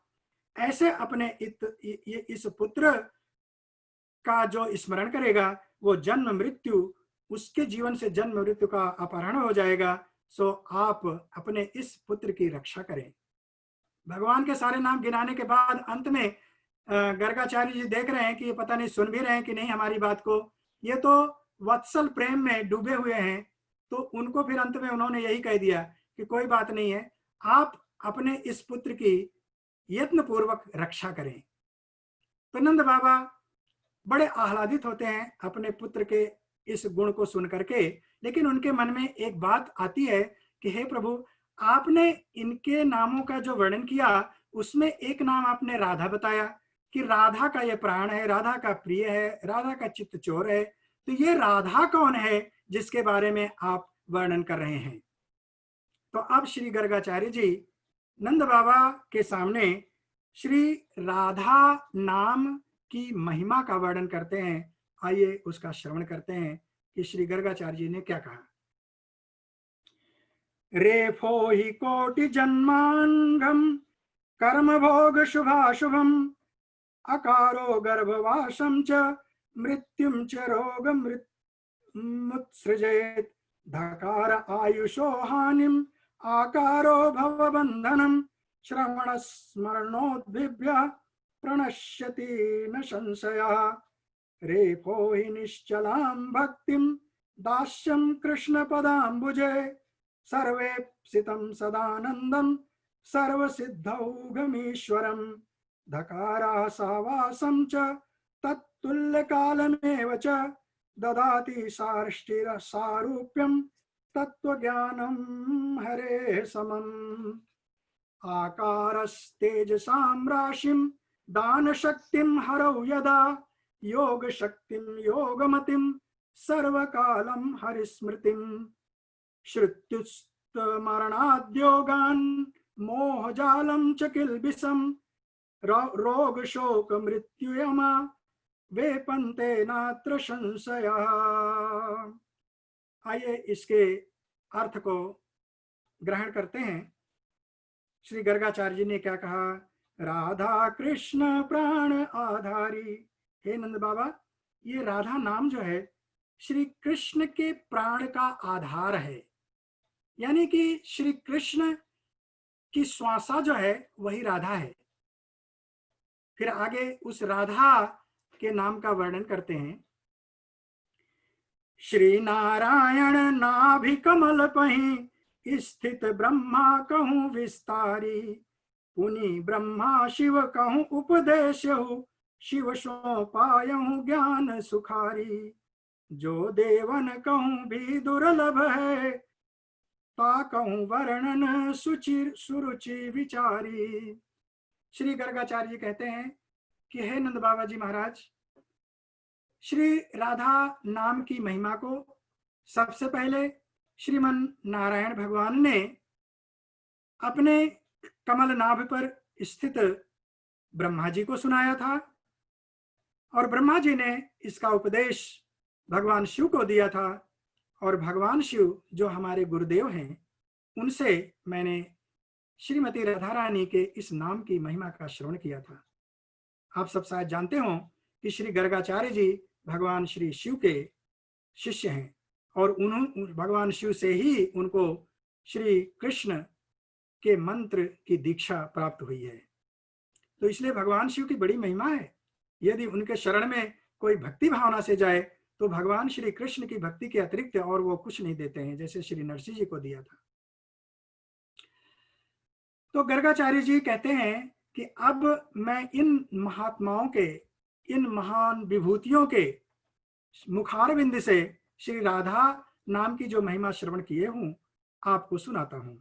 ऐसे अपने इस पुत्र का जो स्मरण करेगा वो जन्म मृत्यु, उसके जीवन से जन्म मृत्यु का अपहरण हो जाएगा। सो आप अपने इस पुत्र की रक्षा करें। भगवान के सारे नाम गिनाने के बाद अंत में गर्गाचार्य जी देख रहे हैं कि ये पता नहीं सुन भी रहे हैं कि नहीं हमारी बात को, ये तो वत्सल प्रेम में डूबे हुए हैं। तो उनको फिर अंत में उन्होंने यही कह दिया कि कोई बात नहीं है, आप अपने इस पुत्र की यत्न पूर्वक रक्षा करें। तो नंद बाबा बड़े आह्लादित होते हैं अपने पुत्र के इस गुण को सुन करके, लेकिन उनके मन में एक बात आती है कि हे प्रभु, आपने इनके नामों का जो वर्णन किया उसमें एक नाम आपने राधा बताया कि राधा का ये प्राण है, राधा का प्रिय है, राधा का चित्त चोर है। तो ये राधा कौन है जिसके बारे में आप वर्णन कर रहे हैं? तो अब श्री गर्गाचार्य जी नंद बाबा के सामने श्री राधा नाम की महिमा का वर्णन करते हैं। आइए उसका श्रवण करते हैं कि श्री गर्गाचार्य जी ने क्या कहा। रेफो हि कोटि जन्मांगम कर्म भोग शुभाशुभम, अकारो गर्भवासम च मृत्युम च रोग मुत्सृजेत, धकार आयुषो हानिम आकारो भवबंधनम, श्रवण स्मरणोद्भिभ्य प्रणश्यति न संशयः, रेफो हि निश्चलां भक्तिं दास्यं कृष्ण पदाम्बुजे, सर्वेप्सितं सदानन्दं सर्वसिद्धौघमीश्वरं, धकारा सावासं च तत्तुल्यकालमेव च, ददाति सार्ष्टिरसारूप्यं तत्त्वज्ञानं हरे समम्, आकारस्तेजसां राशिं दानशक्तिं हरौ यदा, योग शक्तिं योगमतिं सर्वकालं हरिस्मृतिं, श्रुत्युस्तमरणाद्योगान् मोहजालं च किल्बिषं, रोग शोक मृत्युयमा वेपन्ते नात्र संशयः। आइए इसके अर्थ को ग्रहण करते हैं। श्री गर्गाचार्य जी ने क्या कहा? राधा कृष्ण प्राण आधारी। हे नंद बाबा, ये राधा नाम जो है श्री कृष्ण के प्राण का आधार है, यानी कि श्री कृष्ण की श्वासा जो है वही राधा है। फिर आगे उस राधा के नाम का वर्णन करते हैं। श्री नारायण नाभि कमल पहि स्थित ब्रह्मा कहूं विस्तारी, पुनि ब्रह्मा शिव कहूं उपदेशहु, शिव सो पायहु ज्ञान सुखारी, जो देवन कहूं भी दुर्लभ है, ता कहूं वर्णन सुरुचि विचारी। श्री गर्गाचार्य जी कहते हैं कि हे नंद बाबा जी महाराज, श्री राधा नाम की महिमा को सबसे पहले श्रीमन नारायण भगवान ने अपने कमल नाभ पर स्थित ब्रह्मा जी को सुनाया था, और ब्रह्मा जी ने इसका उपदेश भगवान शिव को दिया था, और भगवान शिव जो हमारे गुरुदेव हैं, उनसे मैंने श्रीमती राधा रानी के इस नाम की महिमा का श्रवण किया था। आप सब शायद जानते हो कि श्री गर्गाचार्य जी भगवान श्री शिव के शिष्य हैं, और उन्होंने भगवान शिव से ही उनको श्री कृष्ण के मंत्र की दीक्षा प्राप्त हुई है। तो इसलिए भगवान शिव की बड़ी महिमा है। यदि उनके शरण में कोई भक्ति भावना से जाए तो भगवान श्री कृष्ण की भक्ति के अतिरिक्त और वो कुछ नहीं देते हैं, जैसे श्री नरसिंह जी को दिया था। तो गर्गाचार्य जी कहते हैं कि अब मैं इन महात्माओं के, इन महान विभूतियों के मुखारविंद से श्री राधा नाम की जो महिमा श्रवण किए हूं, आपको सुनाता हूं।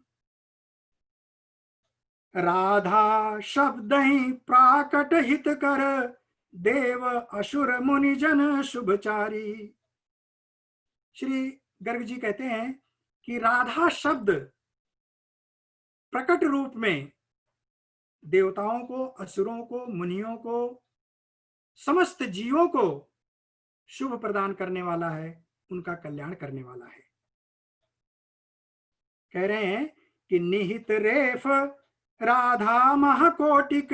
राधा शब्द ही प्राकट हित कर, देव असुर मुनि जन शुभचारी। श्री गर्ग जी कहते हैं कि राधा शब्द प्रकट रूप में देवताओं को, असुरों को, मुनियों को, समस्त जीवों को शुभ प्रदान करने वाला है, उनका कल्याण करने वाला है। कह रहे हैं कि निहित रेफ राधा महाकोटिक,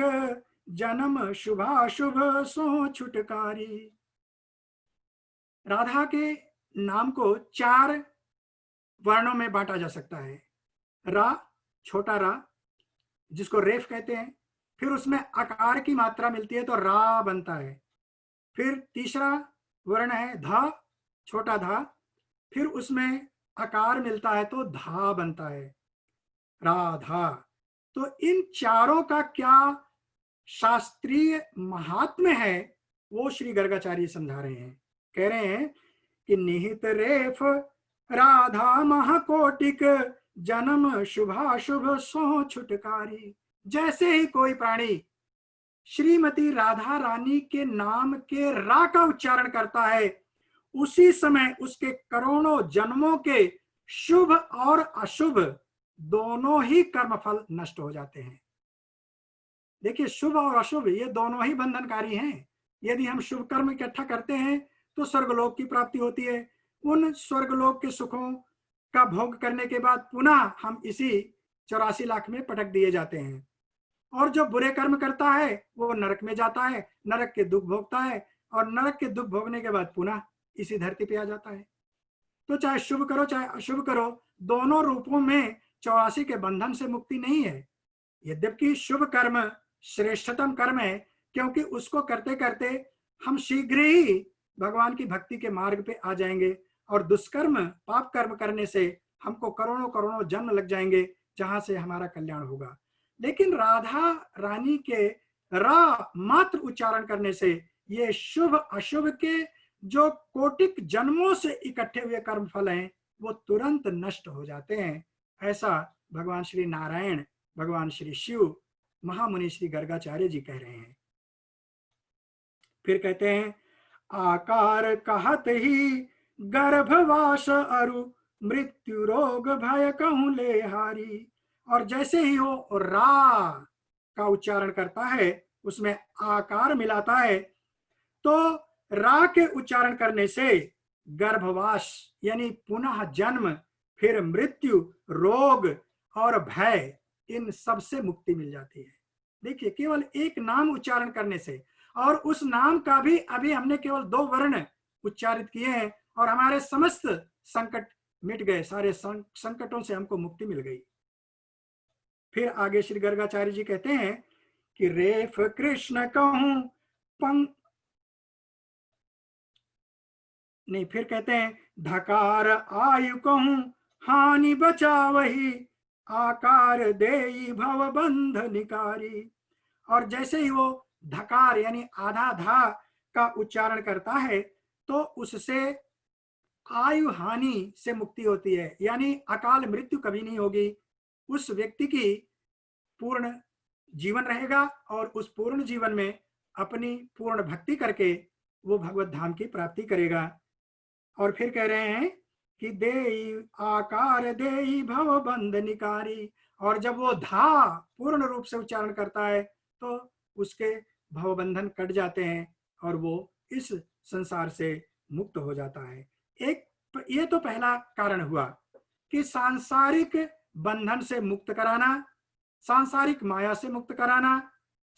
जन्म शुभाशुभ सो छुटकारी। राधा के नाम को 4 वर्णों में बांटा जा सकता है। रा, छोटा रा, जिसको रेफ कहते हैं, फिर उसमें आकार की मात्रा मिलती है तो रा बनता है। फिर तीसरा वर्ण है धा, छोटा धा, फिर उसमें आकार मिलता है तो धा बनता है, राधा। तो इन चारों का क्या शास्त्रीय महात्म्य है वो श्री गर्गाचार्य समझा रहे हैं। कह रहे हैं कि निहित रेफ राधा महाकोटिक, जन्म शुभाशुभ सो छुटकारी। जैसे ही कोई प्राणी श्रीमती राधा रानी के नाम के रा का उच्चारण करता है, उसी समय उसके करोड़ों जन्मों के शुभ और अशुभ दोनों ही कर्मफल नष्ट हो जाते हैं। देखिए, शुभ और अशुभ ये दोनों ही बंधनकारी हैं। यदि हम शुभ कर्म इकट्ठा करते हैं तो स्वर्गलोक की प्राप्ति होती है। उन स्वर्गलोक के सुखों का भोग करने के बाद पुनः हम इसी 84 लाख में पटक दिए जाते हैं। और जो बुरे कर्म करता है वो नरक में जाता है, नरक के दुख भोगता है, और नरक के दुख भोगने के बाद पुनः इसी धरती पे आ जाता है। तो चाहे शुभ करो चाहे अशुभ करो, दोनों रूपों में 84 के बंधन से मुक्ति नहीं है। यद्यपि शुभ कर्म श्रेष्ठतम कर्म है, क्योंकि उसको करते करते हम शीघ्र ही भगवान की भक्ति के मार्ग पे आ जाएंगे, और दुष्कर्म पाप कर्म करने से हमको करोड़ों करोड़ों जन्म लग जाएंगे, जहां से हमारा कल्याण होगा। लेकिन राधा रानी के रा मात्र उच्चारण करने से ये शुभ अशुभ के जो कोटिक जन्मों से इकट्ठे हुए कर्म फल हैं वो तुरंत नष्ट हो जाते हैं। ऐसा भगवान श्री नारायण, भगवान श्री शिव, महामुनि श्री गर्गाचार्य जी कह रहे हैं। फिर कहते हैं, आकार कहत ही गर्भवास अरु, मृत्यु रोग भय कहूं ले हारी। और जैसे ही वो रा का उच्चारण करता है, उसमें आकार मिलाता है, तो रा के उच्चारण करने से गर्भवास यानी पुनः जन्म, फिर मृत्यु, रोग और भय, इन सब से मुक्ति मिल जाती है। देखिए, केवल एक नाम उच्चारण करने से, और उस नाम का भी अभी हमने केवल 2 वर्ण उच्चारित किए हैं और हमारे समस्त संकट मिट गए, सारे संकटों से हमको मुक्ति मिल गई। फिर आगे श्री गर्गाचार्य जी कहते हैं कि रेफ कृष्ण कहूं फिर कहते हैं, धकार आयु कहूं हानि बचावही, आकार देई भव बंध निकारी। और जैसे ही वो धकार यानी आधा धा का उच्चारण करता है तो उससे आयु हानि से मुक्ति होती है, यानी अकाल मृत्यु कभी नहीं होगी। उस व्यक्ति की पूर्ण जीवन रहेगा और उस पूर्ण जीवन में अपनी पूर्ण भक्ति करके वो भगवत धाम की प्राप्ति करेगा। और फिर कह रहे हैं कि देई आकार देई भव बंध निकारी। और जब वो धा पूर्ण रूप से उच्चारण करता है तो उसके भवबंधन कट जाते हैं और वो इस संसार से मुक्त हो जाता है। ये तो पहला कारण हुआ कि सांसारिक बंधन से मुक्त कराना, सांसारिक माया से मुक्त कराना,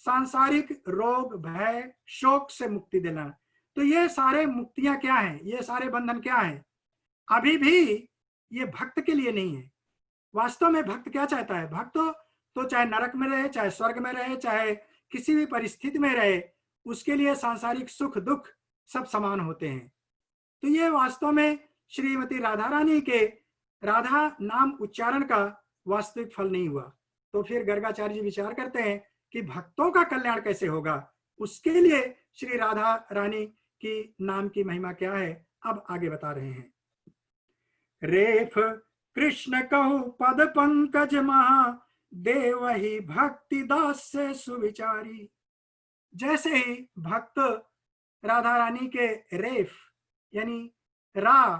सांसारिक रोग भय शोक से मुक्ति दिलाना। तो ये सारे मुक्तियां क्या हैं, ये सारे बंधन क्या हैं? अभी भी ये भक्त के लिए नहीं है। वास्तव में भक्त क्या चाहता है? भक्त तो चाहे नरक में रहे, चाहे स्वर्ग में रहे, चाहे किसी भी परिस्थिति में रहे, उसके लिए सांसारिक सुख दुख सब समान होते हैं। तो ये वास्तव में श्रीमती राधा रानी के राधा नाम उच्चारण का वास्तविक फल नहीं हुआ। तो फिर गर्गाचार्य जी विचार करते हैं कि भक्तों का कल्याण कैसे होगा, उसके लिए श्री राधा रानी की नाम की महिमा क्या है, अब आगे बता रहे हैं। रेफ कृष्ण कहु पद पंकज महा, देवहि भक्ति दास से सुविचारी। जैसे ही भक्त राधा रानी के रेफ यानी रा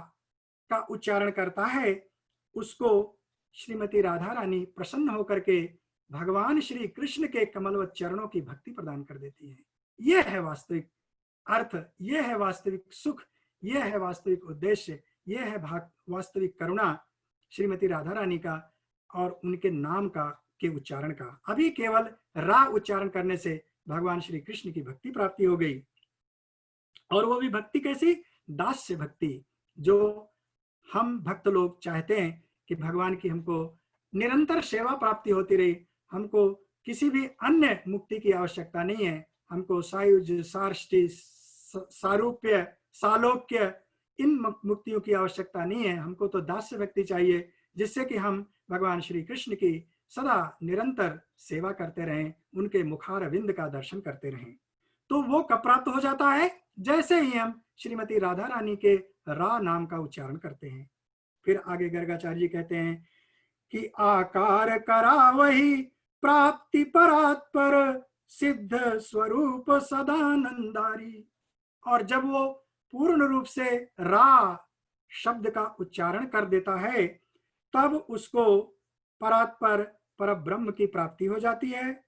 का उच्चारण करता है, उसको श्रीमती राधा रानी प्रसन्न होकर के भगवान श्री कृष्ण के कमलवत चरणों की भक्ति प्रदान कर देती है। यह है वास्तविक अर्थ, यह है वास्तविक सुख, यह है वास्तविक उद्देश्य, यह है वास्तविक करुणा श्रीमती राधा रानी का और उनके नाम का के उच्चारण का। अभी केवल रा उच्चारण करने से भगवान श्री कृष्ण की भक्ति प्राप्ति हो गई, और वो भी भक्ति कैसी? दास्य भक्ति, जो हम भक्त लोग चाहते हैं कि भगवान की हमको निरंतर सेवा प्राप्ति होती रही, हमको किसी भी अन्य मुक्ति की आवश्यकता नहीं है, हमको सायुज सार्ष्टि सारूप्य सालोक्य इन मुक्तियों की आवश्यकता नहीं है, हमको तो दास्य भक्ति चाहिए, जिससे कि हम भगवान श्री कृष्ण की सदा निरंतर सेवा करते रहें, उनके मुखारविंद का दर्शन करते रहें। तो वो कब प्राप्त हो जाता है? जैसे ही हम श्रीमती राधा रानी के रा नाम का उच्चारण करते हैं। फिर आगे गर्गाचार्य जी कहते हैं कि आकार करा वही प्राप्ति परात्पर, सिद्ध स्वरूप सदानंदारी। और जब वो पूर्ण रूप से रा शब्द का उच्चारण कर देता है, तब उसको परात्पर पर ब्रह्म की प्राप्ति हो जाती है,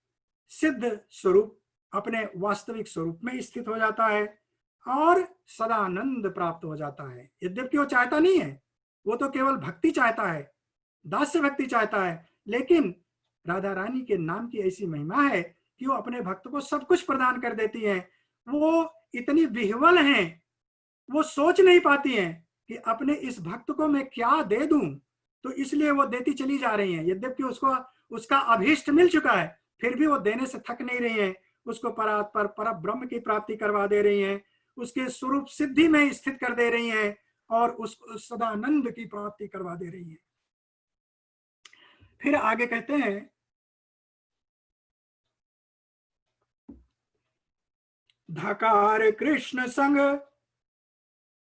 सिद्ध स्वरूप अपने वास्तविक स्वरूप में स्थित हो जाता है और सदानंद प्राप्त हो जाता है। यद्यपि वो चाहता नहीं है, वो तो केवल भक्ति चाहता है, दास्य भक्ति चाहता है, लेकिन राधा रानी के नाम की ऐसी महिमा है कि वो अपने भक्त को सब कुछ प्रदान कर देती है। वो इतनी विह्वल हैं, वो सोच नहीं पाती हैं कि अपने इस भक्त को मैं क्या दे दूं, तो इसलिए वो देती चली जा रही हैं। यद्यपि उसको उसका अभीष्ट मिल चुका है, फिर भी वो देने से थक नहीं रही हैं, उसको परात्पर पर ब्रह्म की प्राप्ति करवा दे रही हैं, उसके स्वरूप सिद्धि में स्थित कर दे रही हैं और उसको सदानंद की प्राप्ति करवा दे रही हैं। फिर आगे कहते हैं, धकार कृष्ण संग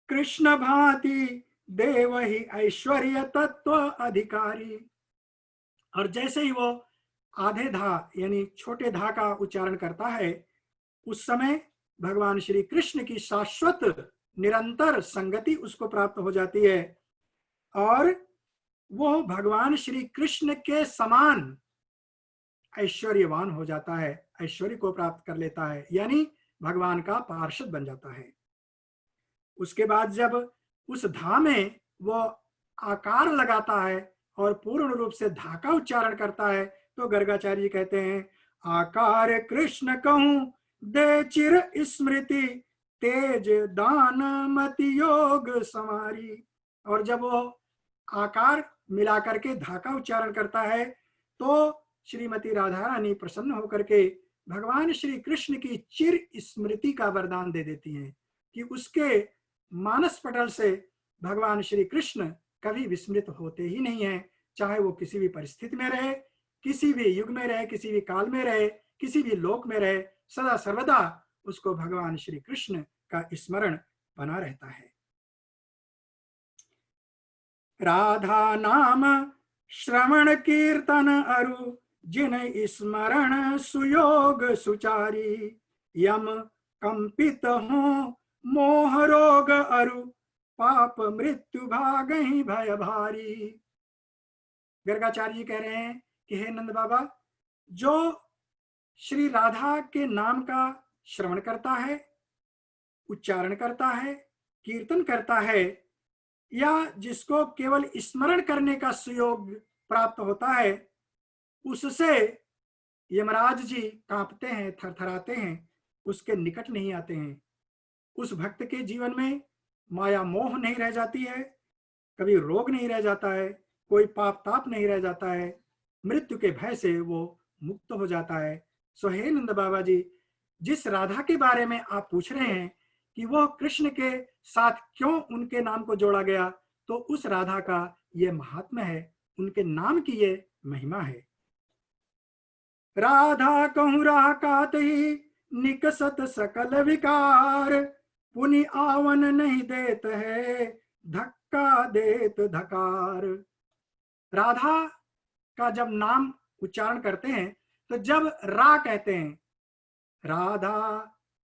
कृष्ण भांति, देव ही ऐश्वर्य तत्व अधिकारी। और जैसे ही वो आधे धा यानी छोटे धा का उच्चारण करता है, उस समय भगवान श्री कृष्ण की शाश्वत निरंतर संगति उसको प्राप्त हो जाती है और वो भगवान श्री कृष्ण के समान ऐश्वर्यवान हो जाता है, ऐश्वर्य को प्राप्त कर लेता है, यानी भगवान का पार्षद बन जाता है। उसके बाद जब उस धा में वो आकार लगाता है और पूर्ण रूप से धा का उच्चारण करता है, तो गर्गाचार्य जी कहते हैं, आकार कृष्ण कहूं दे चिर स्मृति, तेज दान मति योग समारी। और जब वो आकार मिला करके धा का उच्चारण करता है, तो श्रीमती राधा रानी प्रसन्न होकर के भगवान श्री कृष्ण की चिर स्मृति का वरदान दे देती हैं कि उसके मानस पटल से भगवान श्री कृष्ण कभी विस्मृत होते ही नहीं है, चाहे वो किसी भी परिस्थिति में रहे, किसी भी युग में रहे, किसी भी काल में रहे, किसी भी लोक में रहे, सदा सर्वदा उसको भगवान श्री कृष्ण का स्मरण बना रहता है। राधा नाम श्रवण कीर्तन अरु, जिन स्मरण सुयोग सुचारी, यम कंपित हो मोह रोग अरु, पाप मृत्यु भागहि भय भारी। गर्गाचार्य जी कह रहे हैं कि हे नंद बाबा, जो श्री राधा के नाम का श्रवण करता है उच्चारण करता है, कीर्तन करता है, या जिसको केवल स्मरण करने का सुयोग प्राप्त होता है, उससे यमराज जी कांपते हैं, थरथराते हैं, उसके निकट नहीं आते हैं। उस भक्त के जीवन में माया मोह नहीं रह जाती है, कभी रोग नहीं रह जाता है, कोई पाप ताप नहीं रह जाता है, मृत्यु के भय से वो मुक्त हो जाता है। सो हे नंद बाबा जी, जिस राधा के बारे में आप पूछ रहे हैं कि वह कृष्ण के साथ क्यों उनके नाम को जोड़ा गया, तो उस राधा का ये महात्म्य है, उनके नाम की ये महिमा है। राधा कहूँ राह कात ही निकसत सकल विकार, पुनि आवन नहीं देत है धक्का देत धकार। राधा का जब नाम उच्चारण करते हैं तो जब रा कहते हैं, राधा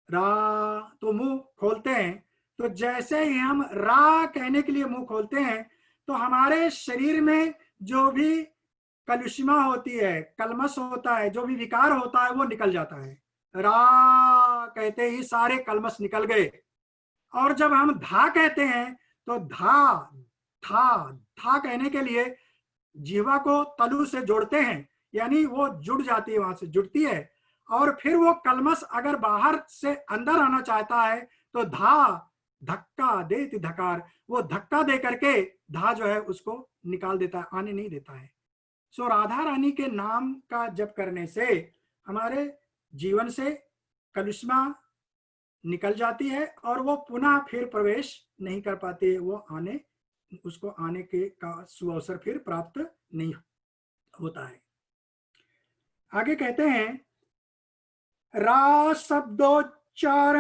रा, तो मुंह खोलते हैं, तो जैसे ही हम रा कहने के लिए मुंह खोलते हैं तो हमारे शरीर में जो भी कलुषिमा होती है, कलमस होता है, जो भी विकार होता है वो निकल जाता है। रा कहते ही सारे कलमस निकल गए। और जब हम धा कहते हैं तो धा था था कहने के लिए जीवा को तलु से जोड़ते हैं, यानी वो जुड़ जाती है, वहां से जुड़ती है। और फिर वो कलमस अगर बाहर से अंदर आना चाहता है तो धा धक्का दे धकार, वो धक्का दे करके धा जो है उसको निकाल देता है, आने नहीं देता है। सो राधा रानी के नाम का जप करने से हमारे जीवन से कलुष्मा निकल जाती है और वो पुनः फिर प्रवेश नहीं कर पाते, वो उसको आने के का सुअवसर फिर प्राप्त नहीं होता है। आगे कहते हैं, रा शब्दोच्चारणादेव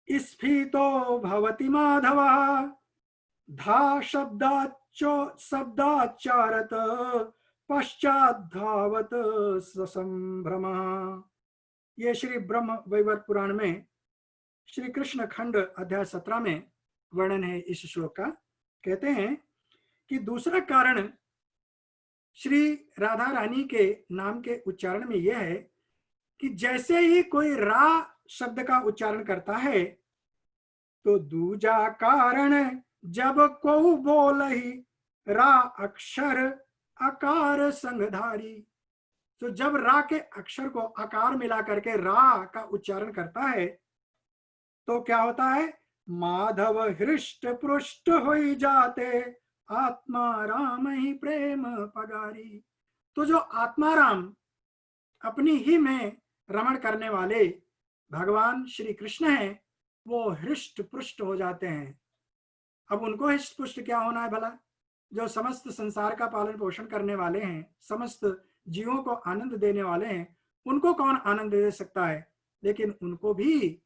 स्फीतो भवति माधव, धा शब्दाचारत पश्चात धावत संभ्रम। ये श्री ब्रह्म वैवर्त पुराण में श्री कृष्ण खंड अध्याय 17 में वर्णन है इस श्लोक का। कहते हैं कि दूसरा कारण श्री राधा रानी के नाम के उच्चारण में यह है कि जैसे ही कोई रा शब्द का उच्चारण करता है तो दूजा कारण जब को बोल ही रा अक्षर आकार संगधारी, तो जब रा के अक्षर को आकार मिला करके रा का उच्चारण करता है तो क्या होता है, माधव हृष्ट पृष्ठ हो जाते आत्मा राम ही प्रेम पगारी। तो जो आत्मा राम अपनी ही में रमण करने वाले भगवान श्री कृष्ण हैं, वो हृष्ट पृष्ठ हो जाते हैं। अब उनको हृष्ट पुष्ट क्या होना है भला, जो समस्त संसार का पालन पोषण करने वाले हैं, समस्त जीवों को आनंद देने वाले हैं, उनको कौन आनंद दे सकता है। लेकिन उनको भी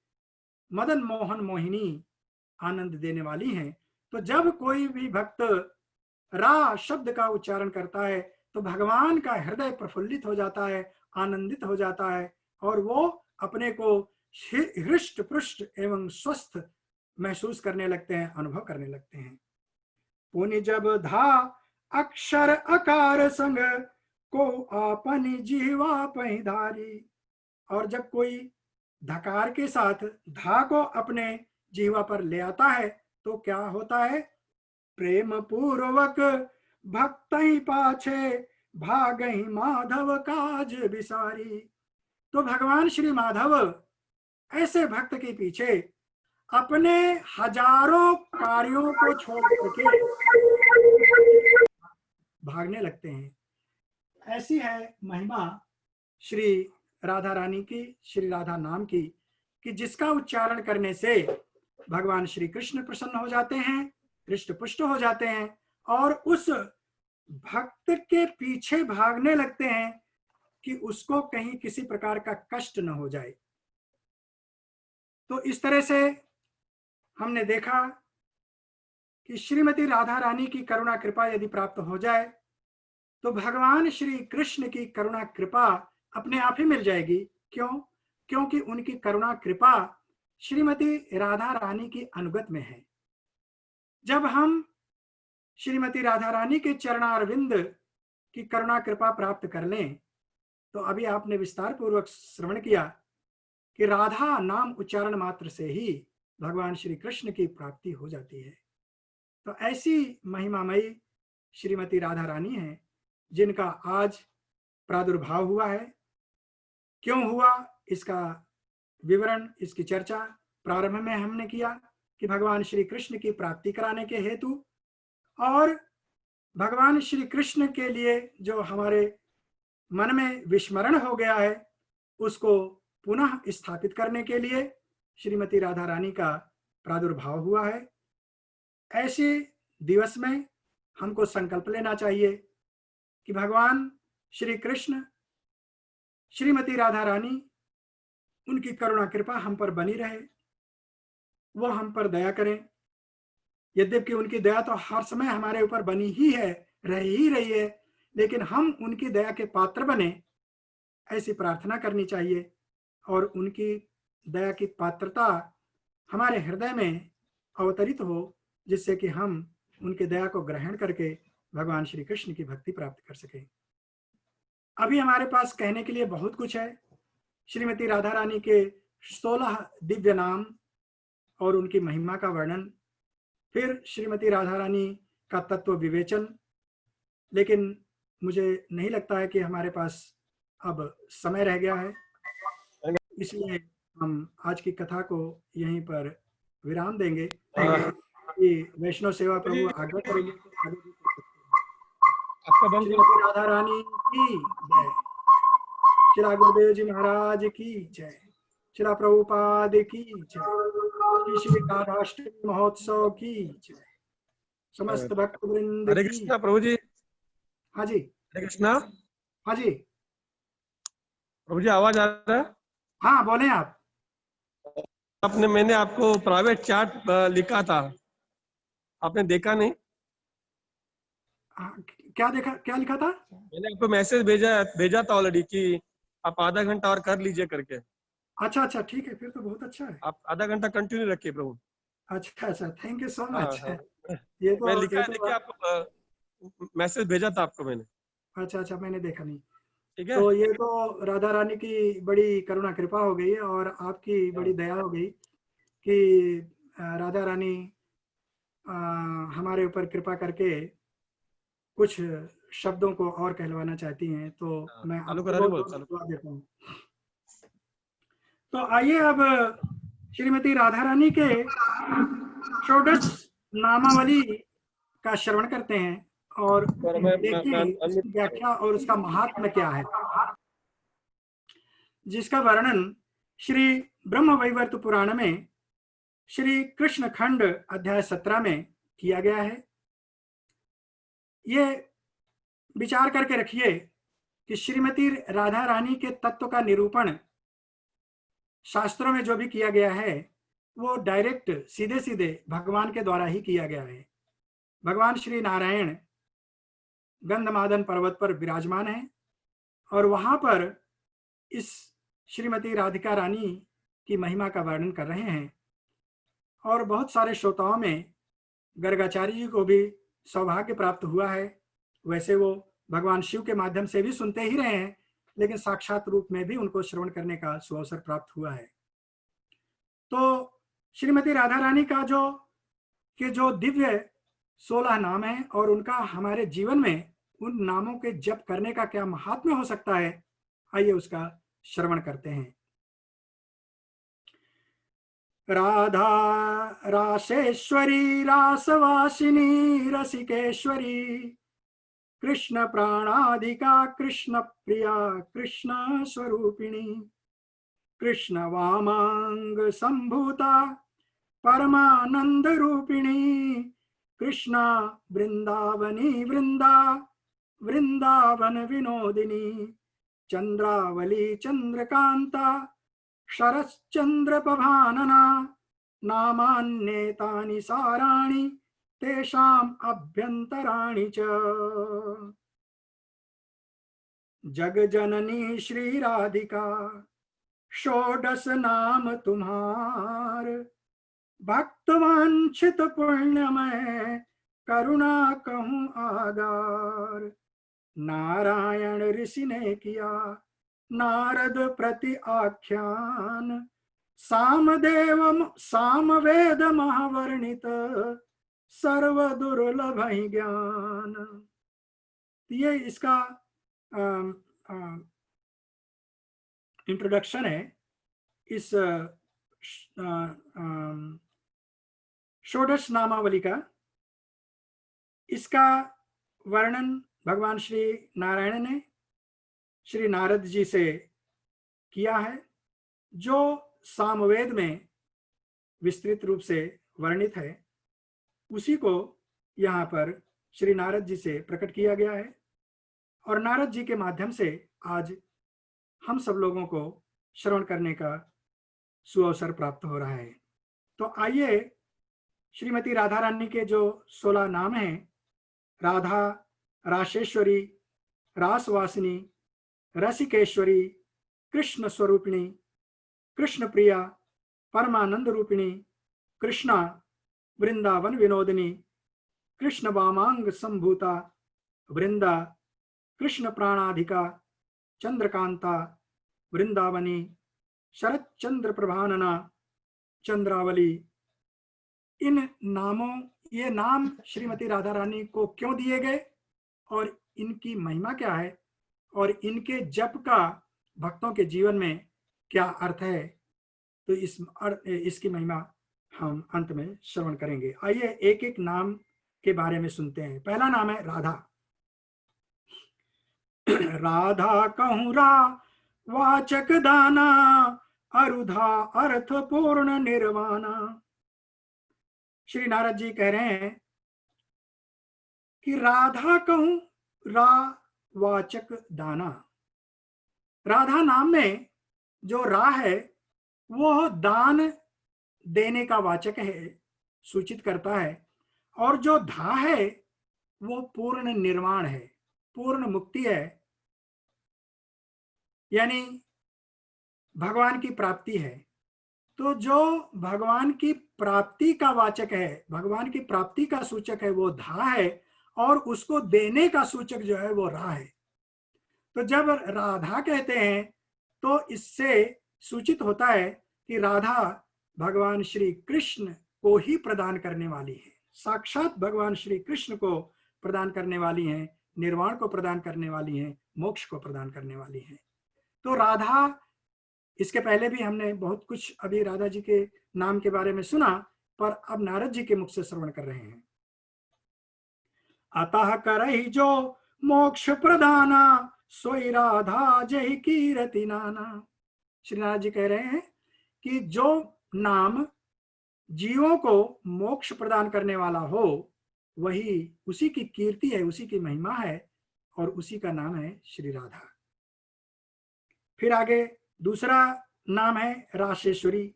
मदन मोहन मोहिनी आनंद देने वाली हैं। तो जब कोई भी भक्त रा शब्द का उच्चारण करता है तो भगवान का हृदय प्रफुल्लित हो जाता है, आनंदित हो जाता है, और वो अपने को हृष्ट पुष्ट एवं स्वस्थ महसूस करने लगते हैं, अनुभव करने लगते हैं। पुनि जब धा अक्षर अकार संग को आपनी जीवा पहिधारी, और जब कोई धकार के साथ धा को अपने जीवा पर ले आता है तो क्या होता है, प्रेम पूर्वक भक्त ही पाछे भागहि माधव काज बिसारी। तो भगवान श्री माधव ऐसे भक्त के पीछे अपने हजारों कार्यों को छोड़ करके भागने लगते हैं। ऐसी है महिमा श्री राधा रानी की, श्री राधा नाम की, कि जिसका उच्चारण करने से भगवान श्री कृष्ण प्रसन्न हो जाते हैं, हृष्ट पुष्ट हो जाते हैं, और उस भक्त के पीछे भागने लगते हैं कि उसको कहीं किसी प्रकार का कष्ट न हो जाए। तो इस तरह से हमने देखा कि श्रीमती राधा रानी की करुणा कृपा यदि प्राप्त हो जाए तो भगवान श्री कृष्ण की करुणा कृपा अपने आप ही मिल जाएगी। क्यों? क्योंकि उनकी करुणा कृपा श्रीमती राधा रानी की अनुगत में है। जब हम श्रीमती राधा रानी के चरणारविंद की करुणा कृपा प्राप्त कर लें तो अभी आपने विस्तार पूर्वक श्रवण किया कि राधा नाम उच्चारण मात्र से ही भगवान श्री कृष्ण की प्राप्ति हो जाती है। तो ऐसी महिमामयी श्रीमती राधा रानी है जिनका आज प्रादुर्भाव हुआ है। क्यों हुआ, इसका विवरण, इसकी चर्चा प्रारंभ में हमने किया कि भगवान श्री कृष्ण की प्राप्ति कराने के हेतु और भगवान श्री कृष्ण के लिए जो हमारे मन में विस्मरण हो गया है उसको पुनः स्थापित करने के लिए श्रीमती राधा रानी का प्रादुर्भाव हुआ है। ऐसे दिवस में हमको संकल्प लेना चाहिए कि भगवान श्री कृष्ण, श्रीमती राधा रानी, उनकी करुणा कृपा हम पर बनी रहे, वो हम पर दया करें। यद्यपि उनकी दया तो हर समय हमारे ऊपर बनी ही है, रह ही रही है, लेकिन हम उनकी दया के पात्र बने, ऐसी प्रार्थना करनी चाहिए और उनकी दया की पात्रता हमारे हृदय में अवतरित हो, जिससे कि हम उनके दया को ग्रहण करके भगवान श्री कृष्ण की भक्ति प्राप्त कर सकें। अभी हमारे पास कहने के लिए बहुत कुछ है। श्रीमती राधा रानी के 16 दिव्य नाम और उनकी महिमा का वर्णन, फिर श्रीमती राधा रानी का तत्व विवेचन, लेकिन मुझे नहीं लगता है कि हमारे पास अब समय रह गया है, इसलिए हम आज की कथा को यहीं पर विराम देंगे। कि वैष्णव सेवा प्रभु आज्ञा करेंगे तो आगे भी कर सकते हैं। श्रीमती राधा रानी की जय, श्री गुरुदेव जी महाराज की जय, श्री प्रभुपाद की जय, श्री राधाष्टमी महोत्सव की जय, समस्त भक्त वृंद हरे की। कृष्णा प्रभु जी। हाँ जी, हरे कृष्णा। हाँ जी, प्रभु जी आवाज आ रहा है? हाँ बोले आप। मैंने आपको प्राइवेट चैट लिखा था, आपने देखा नहीं? क्या देखा, क्या लिखा था? मैंने आपको मैसेज भेजा था ऑलरेडी कि आप आधा घंटा और कर लीजिए करके। अच्छा अच्छा, ठीक है, फिर तो बहुत अच्छा है। आप आधा घंटा कंटिन्यू रखिए प्रभु। अच्छा अच्छा, थैंक यू सो हाँ मच। हाँ, ये मैं तो लिखा है, देखिए आपको मैसेज भेजा था आपको मैंने। अच्छा अच्छा, मैंने देखा नहीं। ठीक है। तो ये तो राधा रानी की बड़ी करुणा कृपा हो गई और आपकी बड़ी दया हो गई कि राधा रानी हमारे ऊपर कृपा करके कुछ शब्दों को और कहलवाना चाहती हैं, तो मैं चालू आपको करा रहे बहुत बोल बहुत चालू। धन्यवाद देता हूँ। तो आइए अब श्रीमती राधा रानी के षोडश नामावली का श्रवण करते हैं और देखें इसकी व्याख्या और उसका महात्म्य क्या है, जिसका वर्णन श्री ब्रह्म वैवर्त पुराण में श्री कृष्ण खंड अध्याय 17 में किया गया है। ये विचार करके रखिए कि श्रीमती राधा रानी के तत्व का निरूपण शास्त्रों में जो भी किया गया है वो डायरेक्ट सीधे सीधे भगवान के द्वारा ही किया गया है। भगवान श्री नारायण गंधमादन पर्वत पर विराजमान है और वहां पर इस श्रीमती राधिका रानी की महिमा का वर्णन कर रहे हैं और बहुत सारे श्रोताओं में गर्गाचार्य जी को भी सौभाग्य प्राप्त हुआ है। वैसे वो भगवान शिव के माध्यम से भी सुनते ही रहे हैं, लेकिन साक्षात रूप में भी उनको श्रवण करने का सुअवसर प्राप्त हुआ है। तो श्रीमती राधा रानी का जो दिव्य 16 नाम है और उनका हमारे जीवन में उन नामों के जप करने का क्या महात्म्य हो सकता है, आइए उसका श्रवण करते हैं। राधा रासेश्वरी रासवासिनी रसिकेश्वरी, कृष्ण प्राणाधिका कृष्ण प्रिया कृष्ण स्वरूपिणी, कृष्ण वामांग संभूता परमानंद रूपिणी, कृष्णा वृंदावनी वृंदावन विनोदिनी, चंद्रावली चंद्रकांता शरश्चंद्र पभानना, नामान्येतानि साराणि तेषाम् अभ्यन्तराणि च। जगजननी श्री राधिका षोडश नाम तुम्हार, भक्तवांछित पुण्यमय करुणा कहूँ आगार, नारायण ऋषि ने किया नारद प्रति आख्यान, सामवेद महावर्णित, सर्व दुर्लभ ही ज्ञान। ये इसका इंट्रोडक्शन है इस षोडश नामावली का। इसका वर्णन भगवान श्री नारायण ने श्री नारद जी से किया है, जो सामवेद में विस्तृत रूप से वर्णित है। उसी को यहाँ पर श्री नारद जी से प्रकट किया गया है और नारद जी के माध्यम से आज हम सब लोगों को श्रवण करने का सुअवसर प्राप्त हो रहा है। तो आइए श्रीमती राधा रानी के जो 16 नाम हैं, राधा, राशेश्वरी, रासवासिनी, रसिकेश्वरी, कृष्ण स्वरूपिणी, कृष्ण प्रिया, परमानंद रूपिणी, कृष्णा, वृंदावन विनोदिनी, कृष्ण वामांग संभूता, वृंदा, कृष्ण प्राणाधिका, चंद्रकांता, वृंदावनी, शरत चंद्र प्रभानना, चंद्रावली। इन नामों, ये नाम श्रीमती राधा रानी को क्यों दिए गए और इनकी महिमा क्या है और इनके जप का भक्तों के जीवन में क्या अर्थ है, तो इसकी महिमा हम अंत में श्रवण करेंगे। आइए एक एक नाम के बारे में सुनते हैं। पहला नाम है राधा। राधा कहूरा वाचक दाना, अरुधा अर्थ पूर्ण निर्वाणा। श्री नारद जी कह रहे हैं कि राधा कहूं, रा वाचक दाना। राधा नाम में जो रा है वो दान देने का वाचक है, सूचित करता है, और जो धा है वो पूर्ण निर्वाण है, पूर्ण मुक्ति है, यानी भगवान की प्राप्ति है। तो जो भगवान की प्राप्ति का वाचक है, भगवान की प्राप्ति का सूचक है, वो धा है, और उसको देने का सूचक जो है वो रा है। तो जब राधा कहते हैं तो इससे सूचित होता है कि राधा भगवान श्री कृष्ण को ही प्रदान करने वाली है, साक्षात भगवान श्री कृष्ण को प्रदान करने वाली हैं, निर्वाण को प्रदान करने वाली हैं, मोक्ष को प्रदान करने वाली हैं। तो राधा, इसके पहले भी हमने बहुत कुछ अभी राधा जी के नाम के बारे में सुना, पर अब नारद जी के मुख से श्रवण कर रहे हैं। अतः करहि जो मोक्ष प्रदाना, सोई राधा जय कीरति नाना। श्री नारद जी कह रहे हैं कि जो नाम जीवों को मोक्ष प्रदान करने वाला हो, वही उसी की कीर्ति है, उसी की महिमा है, और उसी का नाम है श्री राधा। फिर आगे दूसरा नाम है राशेश्वरी।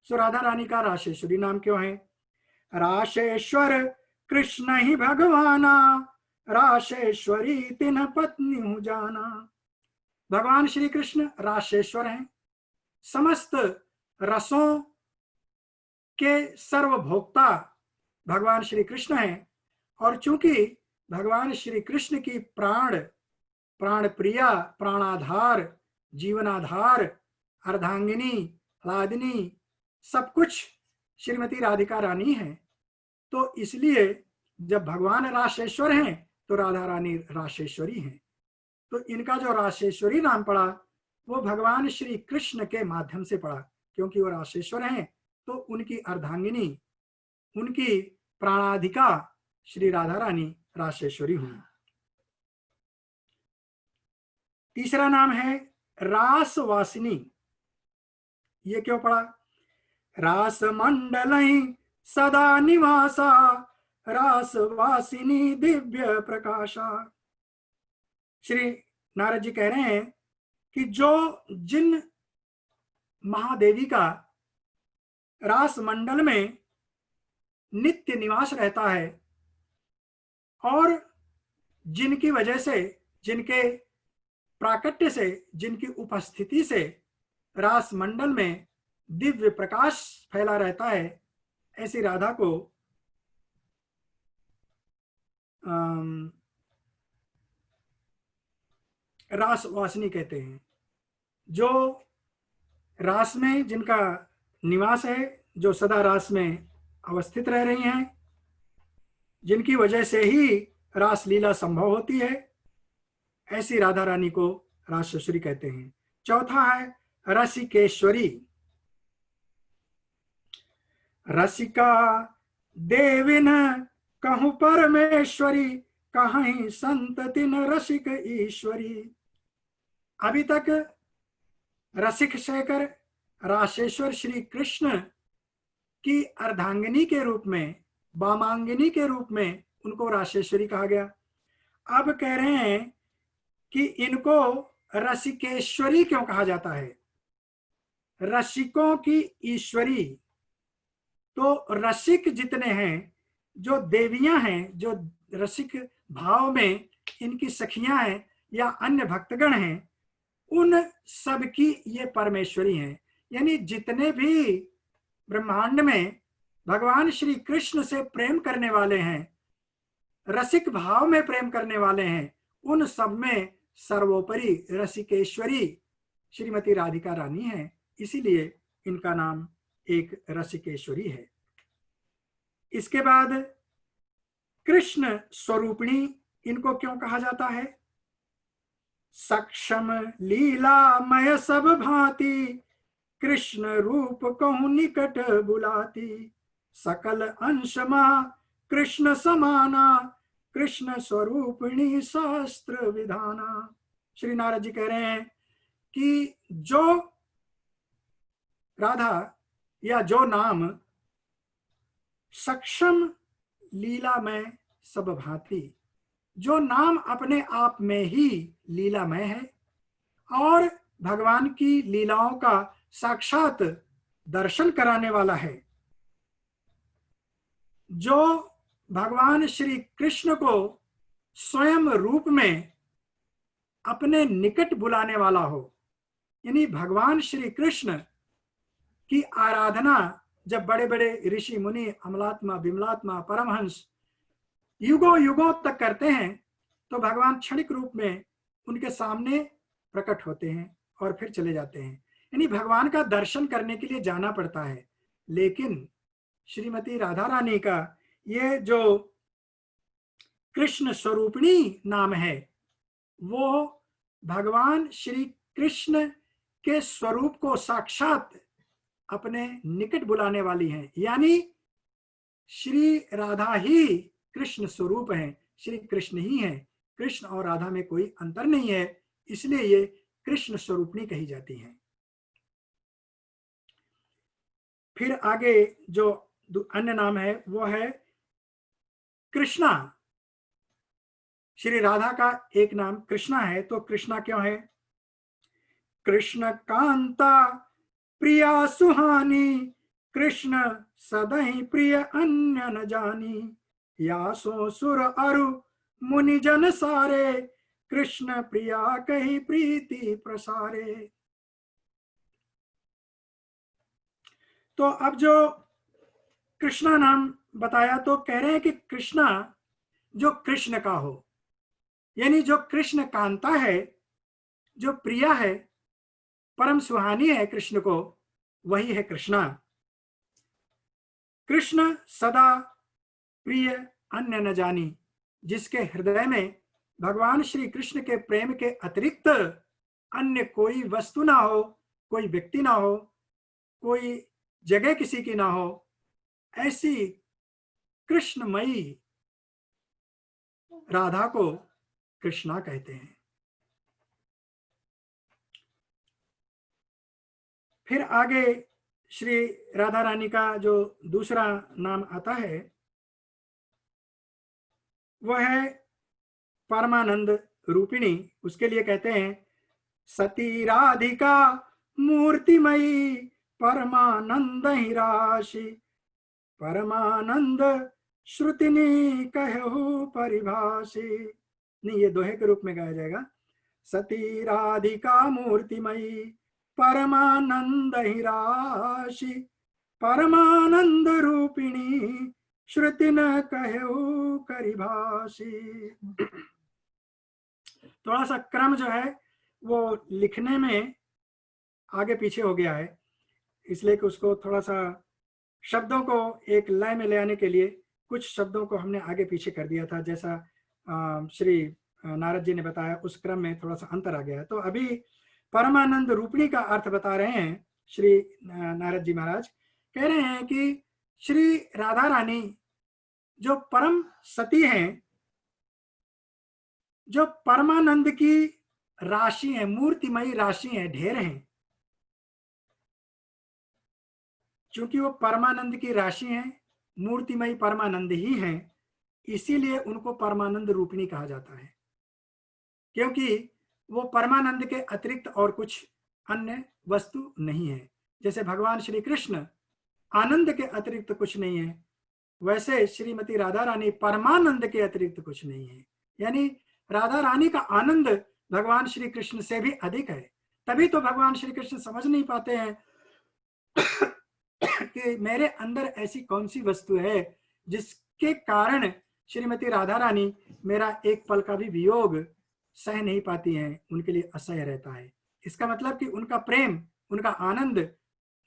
सो राधा रानी का राशेश्वरी नाम क्यों है? राशेश्वर कृष्ण ही भगवाना, राशेश्वरी तिन्ह पत्नी हूं जाना। भगवान श्री कृष्ण राशेश्वर हैं, समस्त रसों के सर्वभोक्ता भगवान श्री कृष्ण हैं, और चूंकि भगवान श्री कृष्ण की प्राण प्रिया, प्राणाधार, जीवनाधार, अर्धांगिनी, लादिनी, सब कुछ श्रीमती राधिका रानी है, तो इसलिए जब भगवान राशेश्वर हैं तो राधा रानी राशेश्वरी हैं। तो इनका जो राशेश्वरी नाम पड़ा वो भगवान श्री कृष्ण के माध्यम से पड़ा, क्योंकि वो राशेश्वर हैं, तो उनकी अर्धांगिनी, उनकी प्राणाधिका श्री राधा रानी राशेश्वरी हुई। तीसरा नाम है रासवासिनी। ये क्यों पड़ा? रास मंडल सदा निवासा, रासवासिनी दिव्य प्रकाशा। श्री नारद जी कह रहे हैं कि जिन महादेवी का रास मंडल में नित्य निवास रहता है, और जिनकी वजह से, जिनके प्राकट्य से, जिनकी उपस्थिति से रास मंडल में दिव्य प्रकाश फैला रहता है, ऐसी राधा को रासवासिनी कहते हैं। जो रास में जिनका निवास है, जो सदा रास में अवस्थित रह रही हैं, जिनकी वजह से ही रासलीला संभव होती है, ऐसी राधा रानी को रासेश्वरी कहते हैं। चौथा है रसिकेश्वरी। रसिका देविन कहूं परमेश्वरी, कहीं संततिन रसिक ईश्वरी। अभी तक रसिक शेखर रासेश्वर श्री कृष्ण की अर्धांगिनी के रूप में, वामांगिनी के रूप में उनको रासेश्वरी कहा गया। अब कह रहे हैं कि इनको रसिकेश्वरी क्यों कहा जाता है? रसिकों की ईश्वरी। तो रसिक जितने हैं, जो देवियां हैं, जो रसिक भाव में इनकी सखियां हैं या अन्य भक्तगण हैं, उन सब की ये परमेश्वरी हैं। यानी जितने भी ब्रह्मांड में भगवान श्री कृष्ण से प्रेम करने वाले हैं, रसिक भाव में प्रेम करने वाले हैं, उन सब में सर्वोपरि रसिकेश्वरी श्रीमती राधिका रानी है। इसीलिए इनका नाम एक रसिकेश्वरी है। इसके बाद कृष्ण स्वरूपिणी इनको क्यों कहा जाता है? सक्षम लीलामय सब भांति, कृष्ण रूप कहूं निकट बुलाती। सकल अंश मा कृष्ण समाना, कृष्ण स्वरूपिणी शास्त्र विधाना। श्री नारद जी कह रहे हैं कि जो राधा या जो नाम सक्षम लीला में सब भांति, जो नाम अपने आप में ही लीलामय है और भगवान की लीलाओं का साक्षात दर्शन कराने वाला है, जो भगवान श्री कृष्ण को स्वयं रूप में अपने निकट बुलाने वाला हो। यानी भगवान श्री कृष्ण की आराधना जब बड़े बड़े ऋषि मुनि, अमलात्मा, विमलात्मा, परमहंस युगों युगों तक करते हैं, तो भगवान क्षणिक रूप में उनके सामने प्रकट होते हैं और फिर चले जाते हैं। यानी भगवान का दर्शन करने के लिए जाना पड़ता है। लेकिन श्रीमती राधा रानी का ये जो कृष्ण स्वरूपिणी नाम है, वो भगवान श्री कृष्ण के स्वरूप को साक्षात अपने निकट बुलाने वाली हैं। यानी श्री राधा ही कृष्ण स्वरूप है, श्री कृष्ण ही है, कृष्ण और राधा में कोई अंतर नहीं है, इसलिए ये कृष्ण स्वरूपिणी कही जाती हैं। फिर आगे जो अन्य नाम है वो है कृष्णा। श्री राधा का एक नाम कृष्णा है, तो कृष्णा क्यों है? कृष्ण कांता प्रिया सुहानी, कृष्ण सदहि प्रिय अन्य न जानी। या सो सुर अरु मुनि जन सारे, कृष्ण प्रिया कही प्रीति प्रसारे। तो अब जो कृष्णा नाम बताया, तो कह रहे हैं कि कृष्णा जो कृष्ण का हो, यानी जो कृष्ण कांता है, जो प्रिया है, परम सुहानी है कृष्ण को, वही है कृष्णा। कृष्ण सदा प्रिय अन्य न जानी, जिसके हृदय में भगवान श्री कृष्ण के प्रेम के अतिरिक्त अन्य कोई वस्तु ना हो, कोई व्यक्ति ना हो, कोई जगह किसी की ना हो, ऐसी कृष्णमयी राधा को कृष्णा कहते हैं। फिर आगे श्री राधा रानी का जो दूसरा नाम आता है वह है परमानंद रूपिणी। उसके लिए कहते हैं सती राधिका मूर्तिमयी, परमानंद ही राशि, परमानंद श्रुतिनी कहु परिभाषी। नहीं, ये दोहे के रूप में गाया जाएगा। सती राधिका मूर्तिमयी, परमानंद ही राशि, परमानंद रूपिणी, श्रुति न कहु करिभाषी। थोड़ा सा क्रम जो है वो लिखने में आगे पीछे हो गया है, इसलिए कि उसको थोड़ा सा शब्दों को एक लय में ले आने के लिए कुछ शब्दों को हमने आगे पीछे कर दिया था, जैसा श्री नारद जी ने बताया, उस क्रम में थोड़ा सा अंतर आ गया है। तो अभी परमानंद रूपिणी का अर्थ बता रहे हैं श्री नारद जी महाराज। कह रहे हैं कि श्री राधा रानी जो परम सती हैं, जो परमानंद की राशि है, मूर्तिमयी राशि है, ढेर हैं, क्योंकि वो परमानंद की राशि है, मूर्तिमयी परमानंद ही है, इसीलिए उनको परमानंद रूपिणी कहा जाता है, क्योंकि वो परमानंद के अतिरिक्त और कुछ अन्य वस्तु नहीं है। जैसे भगवान श्री कृष्ण आनंद के अतिरिक्त कुछ नहीं है, वैसे श्रीमती राधा रानी परमानंद के अतिरिक्त कुछ नहीं है। यानी राधा रानी का आनंद भगवान श्री कृष्ण से भी अधिक है। तभी तो भगवान श्री कृष्ण समझ नहीं पाते हैं कि मेरे अंदर ऐसी कौन सी वस्तु है जिसके कारण श्रीमती राधा रानी मेरा एक पल का भी वियोग सह नहीं पाती हैं, उनके लिए असह्य रहता है। इसका मतलब कि उनका प्रेम, उनका आनंद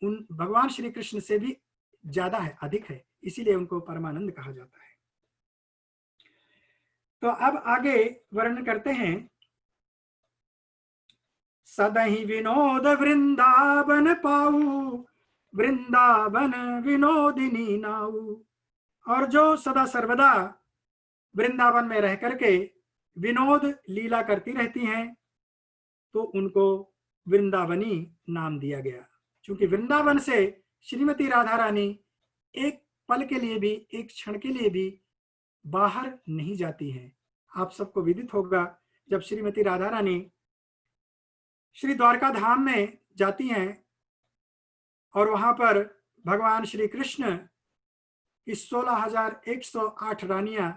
उन भगवान श्री कृष्ण से भी ज्यादा है, अधिक है, इसीलिए उनको परमानंद कहा जाता है। तो अब आगे वर्णन करते हैं। सदहि विनोद वृंदावन पाऊ, वृंदावन विनोदिनी नाऊ। और जो सदा सर्वदा वृंदावन में रह करके विनोद लीला करती रहती हैं, तो उनको वृंदावनी नाम दिया गया, क्योंकि वृंदावन से श्रीमती राधा रानी एक पल के लिए भी, एक क्षण के लिए भी बाहर नहीं जाती हैं। आप सबको विदित होगा, जब श्रीमती राधा रानी श्री द्वारका धाम में जाती हैं और वहां पर भगवान श्री कृष्ण की 16,108 रानियां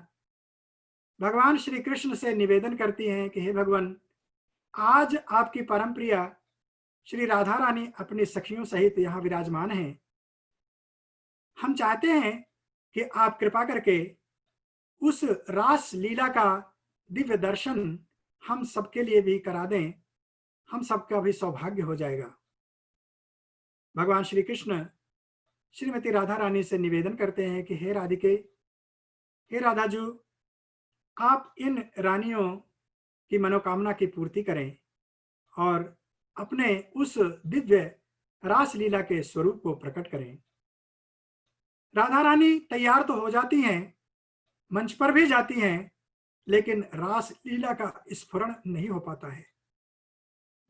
भगवान श्री कृष्ण से निवेदन करती हैं कि हे भगवान, आज आपकी परम प्रिया श्री राधा रानी अपनी सखियों सहित यहाँ विराजमान हैं। हम चाहते हैं कि आप कृपा करके उस रास लीला का दिव्य दर्शन हम सबके लिए भी करा दें, हम सबका भी सौभाग्य हो जाएगा। भगवान श्री कृष्ण श्रीमती राधा रानी से निवेदन करते हैं कि हे राधिके, हे राधाजू, आप इन रानियों की मनोकामना की पूर्ति करें और अपने उस दिव्य रास लीला के स्वरूप को प्रकट करें। राधा रानी तैयार तो हो जाती हैं, मंच पर भी जाती हैं, लेकिन रास लीला का स्फुरण नहीं हो पाता है।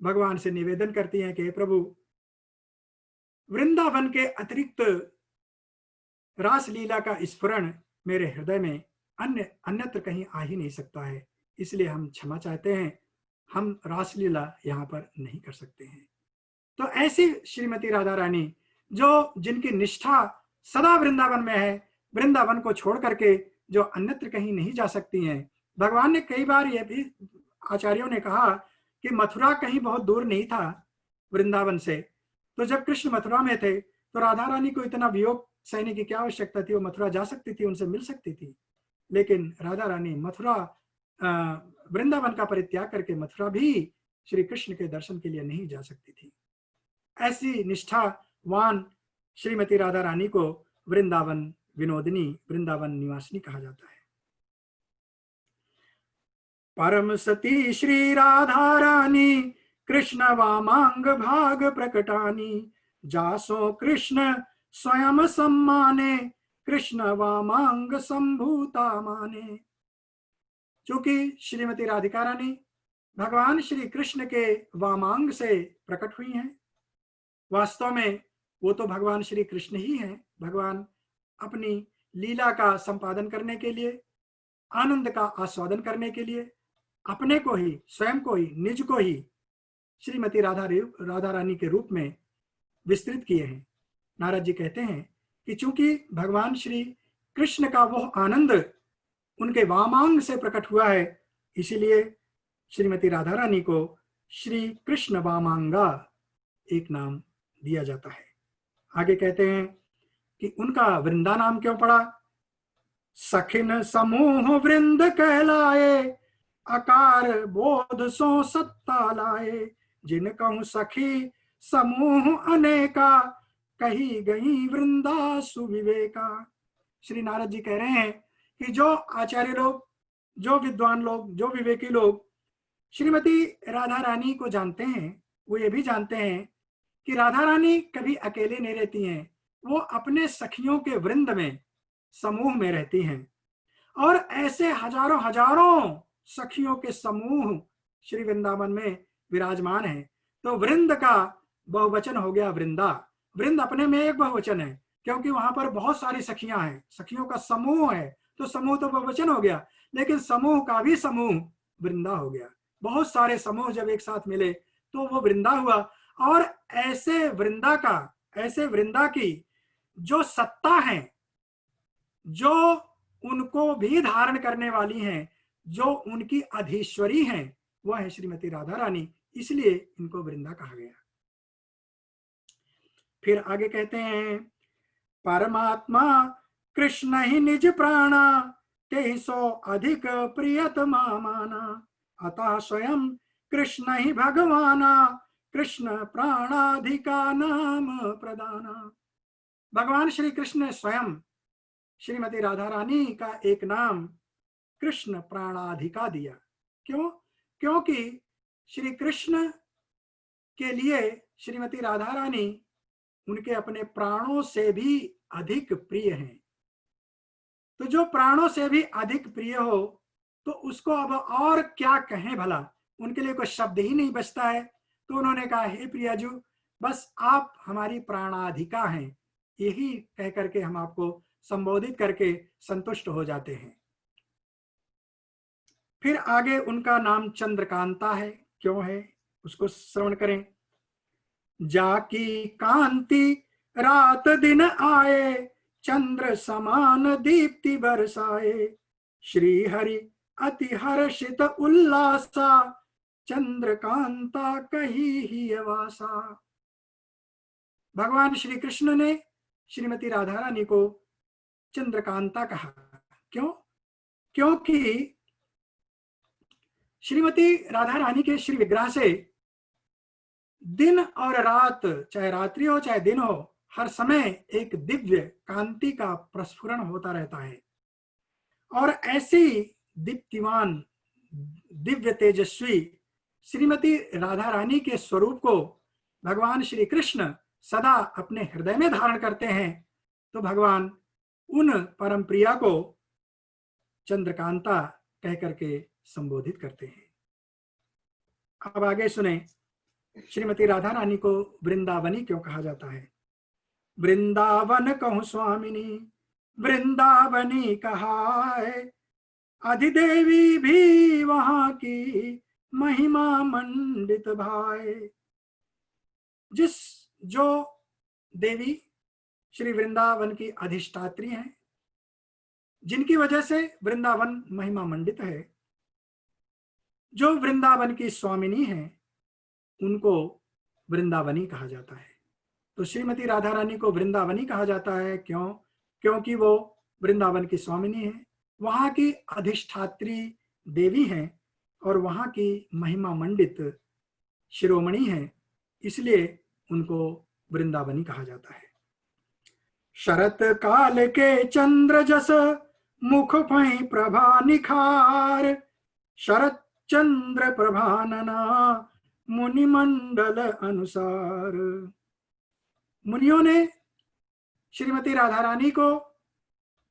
भगवान से निवेदन करती हैं कि हे प्रभु, वृंदावन के अतिरिक्त रास लीला का स्फुरण मेरे हृदय में अन्यत्र कहीं आ ही नहीं सकता है, इसलिए हम क्षमा चाहते हैं, हम रासलीला यहाँ पर नहीं कर सकते हैं। तो ऐसी श्रीमती राधा रानी जो जिनकी निष्ठा सदा वृंदावन में है, वृंदावन को छोड़ करके जो अन्यत्र कहीं नहीं जा सकती हैं। भगवान ने कई बार ये भी आचार्यों ने कहा कि मथुरा कहीं बहुत दूर नहीं था वृंदावन से, तो जब कृष्ण मथुरा में थे तो राधा रानी को इतना वियोग सहने की क्या आवश्यकता थी, वो मथुरा जा सकती थी, उनसे मिल सकती थी। लेकिन राधा रानी मथुरा वृंदावन का परित्याग करके मथुरा भी श्री कृष्ण के दर्शन के लिए नहीं जा सकती थी। ऐसी निष्ठावान श्रीमती राधा रानी को वृंदावन विनोदिनी, वृंदावन निवासिनी कहा जाता है। परम सती श्री राधा रानी, कृष्ण वामांग भाग प्रकटानी, जासो कृष्ण स्वयं सम्माने, कृष्ण वामांग संभूता माने। चूंकि श्रीमती राधिका रानी भगवान श्री कृष्ण के वामांग से प्रकट हुई हैं, वास्तव में वो तो भगवान श्री कृष्ण ही हैं। भगवान अपनी लीला का संपादन करने के लिए, आनंद का आस्वादन करने के लिए अपने को ही, स्वयं को ही, निज को ही श्रीमती राधा रानी के रूप में विस्तृत किए हैं। नारद जी कहते हैं कि चूंकि भगवान श्री कृष्ण का वो आनंद उनके वामांग से प्रकट हुआ है, इसीलिए श्रीमती राधा रानी को श्री कृष्ण वामांगा एक नाम दिया जाता है। आगे कहते हैं कि उनका वृंदा नाम क्यों पड़ा। सखिन समूह वृंद कहलाए, अकार बोध सो सत्ता लाए, जिन कहूं सखी समूह अनेका, कही गई वृंदा सुविवेका। श्री नारद जी कह रहे हैं कि जो आचार्य लोग, जो विद्वान लोग, जो विवेकी लोग श्रीमती राधा रानी को जानते हैं, वो ये भी जानते हैं कि राधा रानी कभी अकेले नहीं रहती हैं, वो अपने सखियों के वृंद में, समूह में रहती हैं। और ऐसे हजारों हजारों सखियों के समूह श्री वृंदावन में विराजमान है। तो वृंद का बहुवचन हो गया वृंदा। वृंद अपने में एक बहुवचन है, क्योंकि वहां पर बहुत सारी सखियां हैं, सखियों का समूह है, तो समूह तो बहुवचन हो गया, लेकिन समूह का भी समूह वृंदा हो गया। बहुत सारे समूह जब एक साथ मिले तो वो वृंदा हुआ। और ऐसे वृंदा का, ऐसे वृंदा की जो सत्ता है, जो उनको भी धारण करने वाली हैं, जो उनकी अधीश्वरी हैं, वह है श्रीमती राधा रानी, इसलिए इनको वृंदा कहा गया। फिर आगे कहते हैं, परमात्मा कृष्ण ही निज प्राणा, ते सो अधिक प्रियतमा माना, अतः स्वयं कृष्ण ही भगवाना, कृष्ण प्राणाधिका नाम प्रदाना। भगवान श्री कृष्ण ने स्वयं श्रीमती राधा रानी का एक नाम कृष्ण प्राणाधिका दिया। क्यों? क्योंकि श्री कृष्ण के लिए श्रीमती राधा रानी उनके अपने प्राणों से भी अधिक प्रिय हैं। तो जो प्राणों से भी अधिक प्रिय हो तो उसको अब और क्या कहें भला, उनके लिए कोई शब्द ही नहीं बचता है। तो उन्होंने कहा, हे प्रियाजू, बस आप हमारी प्राणाधिका हैं, यही कह करके हम आपको संबोधित करके संतुष्ट हो जाते हैं। फिर आगे उनका नाम चंद्रकांता है। क्यों है उसको श्रवण करें। जाकी कांति रात दिन आए, चंद्र समान दीप्ति बरसाए, श्री हरि अति हर्षित उल्लासा, चंद्रकांता कही ही वासा। भगवान श्री कृष्ण ने श्रीमती राधा रानी को चंद्रकांता कहा। क्यों? क्योंकि श्रीमती राधा रानी के श्री विग्रह से दिन और रात, चाहे रात्रि हो चाहे दिन हो, हर समय एक दिव्य कांति का प्रस्फुरण होता रहता है। और ऐसी दीप्तिमान, दिव्य तेजस्वी श्रीमती राधा रानी के स्वरूप को भगवान श्री कृष्ण सदा अपने हृदय में धारण करते हैं। तो भगवान उन परम प्रिया को चंद्रकांता कह करके संबोधित करते हैं। अब आगे सुने, श्रीमती राधा रानी को वृंदावनी क्यों कहा जाता है। वृंदावन कहूं स्वामिनी, वृंदावनी कहा है, अधिदेवी भी वहां की, महिमा मंडित भाई। जिस जो देवी श्री वृंदावन की अधिष्ठात्री हैं, जिनकी वजह से वृंदावन महिमा मंडित है, जो वृंदावन की स्वामिनी है, उनको वृंदावनी कहा जाता है। तो श्रीमती राधा रानी को वृंदावनी कहा जाता है। क्यों? क्योंकि वो वृंदावन की स्वामिनी है, वहां की अधिष्ठात्री देवी हैं और वहां की महिमा मंडित शिरोमणि है, इसलिए उनको वृंदावनी कहा जाता है। शरत काल के चंद्र जस, मुख भई प्रभा निखार, शरत चंद्र प्रभानना, मुनि मंडल अनुसार। मुनियों ने श्रीमती राधा रानी को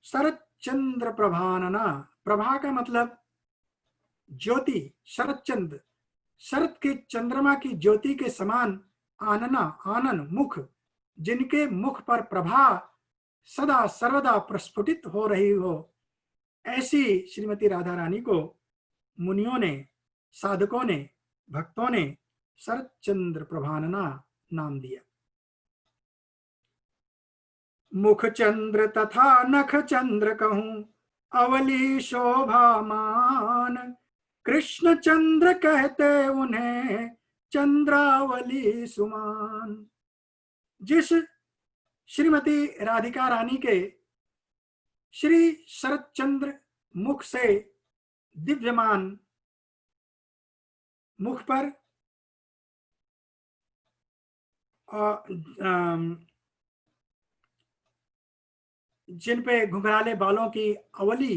शरत चंद्र प्रभानना, प्रभा का मतलब ज्योति, शरत चंद्र, शरत के चंद्रमा की ज्योति के समान आनना, आनन मुख, जिनके मुख पर प्रभा सदा सर्वदा प्रस्फुटित हो रही हो, ऐसी श्रीमती राधा रानी को मुनियों ने, साधकों ने, भक्तों ने शरत चंद्र प्रभानना नाम दिया। मुख चंद्र तथा नख चंद्र कहूं, अवली शोभामान, कृष्ण चंद्र कहते उन्हें, चंद्रावली सुमान। जिस श्रीमती राधिका रानी के श्री शरत चंद्र मुख से दिव्यमान मुख पर जिन पे घुंघराले बालों की अवली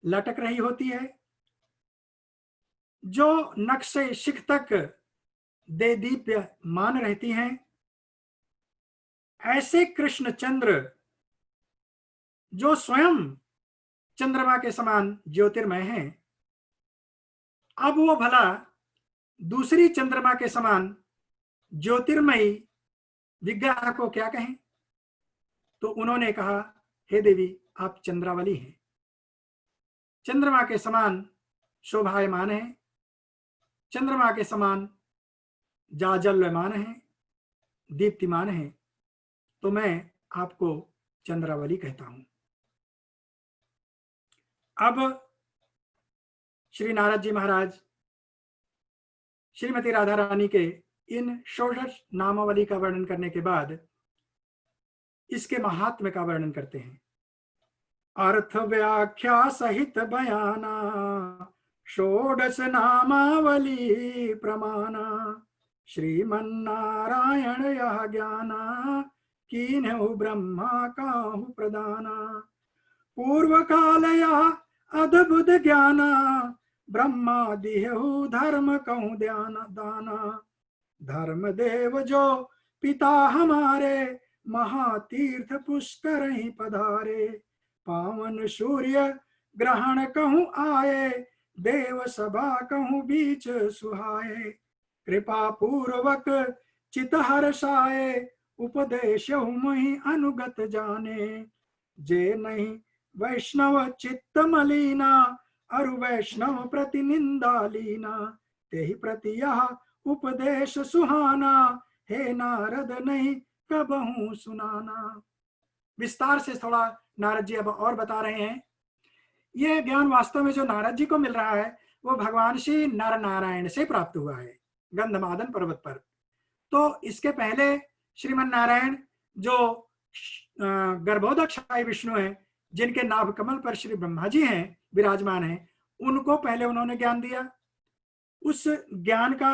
लटक रही होती है, जो नख से शिख तक दे दीप्य मान रहती हैं, ऐसे कृष्ण चंद्र जो स्वयं चंद्रमा के समान ज्योतिर्मय हैं, अब वो भला दूसरी चंद्रमा के समान ज्योतिर्मयी विग्रह को क्या कहें? तो उन्होंने कहा, हे देवी, आप चंद्रावली हैं, चंद्रमा के समान शोभायमान है, चंद्रमा के समान जाजल्यमान है, दीप्तिमान है, तो मैं आपको चंद्रावली कहता हूं। अब श्री नारद जी महाराज श्रीमती राधा रानी के इन षोडश नामावली का वर्णन करने के बाद इसके महात्म्य का वर्णन करते हैं। अर्थ व्याख्या सहित बयाना, षोडश नामावली प्रमाना, श्रीमन्नारायण यह ज्ञाना, कीन्हु ब्रह्मा काहु प्रदाना। पूर्व काल यह अद्भुत ज्ञाना, ब्रह्मा दिहु धर्म कहूँ दाना। धर्म देव जो पिता हमारे, महातीर्थ पुष्कर ही पधारे। पावन सूर्य ग्रहण कहूँ आए, देव सभा कहूँ बीच सुहाए। कृपा पूर्वक चित हर्षाए, उपदेश मही अनुगत जाने। जे नहीं वैष्णव चित्त मलीना, अरु वैष्णव प्रति निंदा लीना। तेहि प्रति यह उपदेश सुहाना, हे नारद नहीं कबहू सुनाना। विस्तार से थोड़ा नारद जी अब और बता रहे हैं। यह ज्ञान वास्तव में जो नारद जी को मिल रहा है वो भगवान श्री नर नारायण से प्राप्त हुआ है गंधमादन पर्वत पर। तो इसके पहले श्रीमन नारायण जो गर्भोदक्षाय विष्णु हैं, जिनके नाभ कमल पर श्री ब्रह्मा जी हैं, विराजमान हैं, उनको पहले उन्होंने ज्ञान दिया। उस ज्ञान का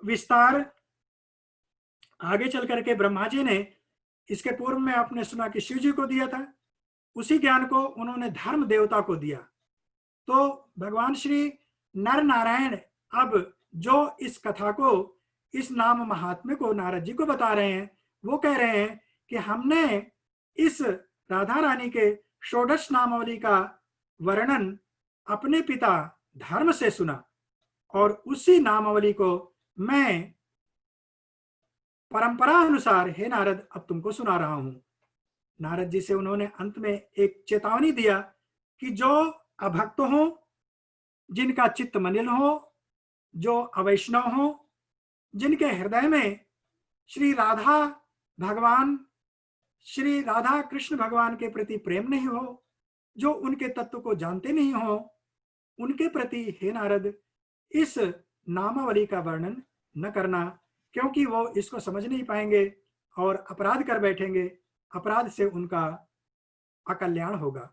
विस्तार आगे चल करके ब्रह्मा जी ने इसके पूर्व में आपने सुना कि शिव जी को दिया था। उसी ज्ञान को उन्होंने धर्म देवता को दिया। तो भगवान श्री नर नारायण अब जो इस कथा को, इस नाम महात्म्य को नारद जी को बता रहे हैं, वो कह रहे हैं कि हमने इस राधा रानी के षोडश नामावली का वर्णन अपने पिता धर्म से सुना और उसी नामावली को मैं परंपरा अनुसार, हे नारद, अब तुमको सुना रहा हूं। नारद जी से उन्होंने अंत में एक चेतावनी दिया कि जो अभक्त हो, जिनका चित्त मलिन हो, जो अवैष्णव हो, जिनके हृदय में श्री राधा भगवान, श्री राधा कृष्ण भगवान के प्रति प्रेम नहीं हो, जो उनके तत्व को जानते नहीं हो, उनके प्रति हे नारद इस नामावली का वर्णन न करना, क्योंकि वो इसको समझ नहीं पाएंगे और अपराध कर बैठेंगे। अपराध से उनका अकल्याण होगा।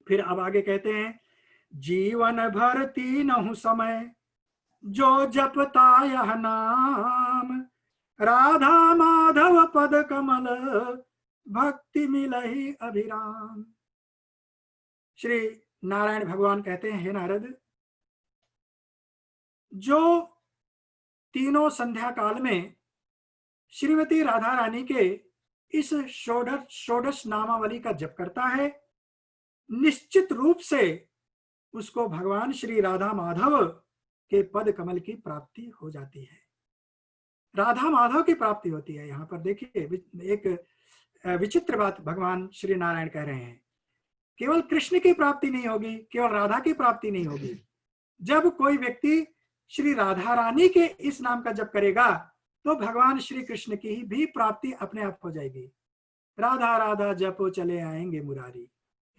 फिर अब आगे कहते हैं, जीवन भर तीनहु समय जो जपता यह नाम, राधा माधव पद कमल भक्ति मिलहि अभिराम। श्री नारायण भगवान कहते हैं, हे नारद, जो तीनों संध्या काल में श्रीमती राधा रानी के इस षोडश नामावली का जप करता है, निश्चित रूप से उसको भगवान श्री राधा माधव के पद कमल की प्राप्ति हो जाती है। राधा माधव की प्राप्ति होती है। यहाँ पर देखिए एक विचित्र बात भगवान श्री नारायण कह रहे हैं। केवल कृष्ण की प्राप्ति नहीं होगी, केवल राधा की प्राप्ति नहीं होगी। जब कोई व्यक्ति श्री राधा रानी के इस नाम का जप करेगा तो भगवान श्री कृष्ण की भी प्राप्ति अपने आप हो जाएगी। राधा राधा जपो चले आएंगे मुरारी।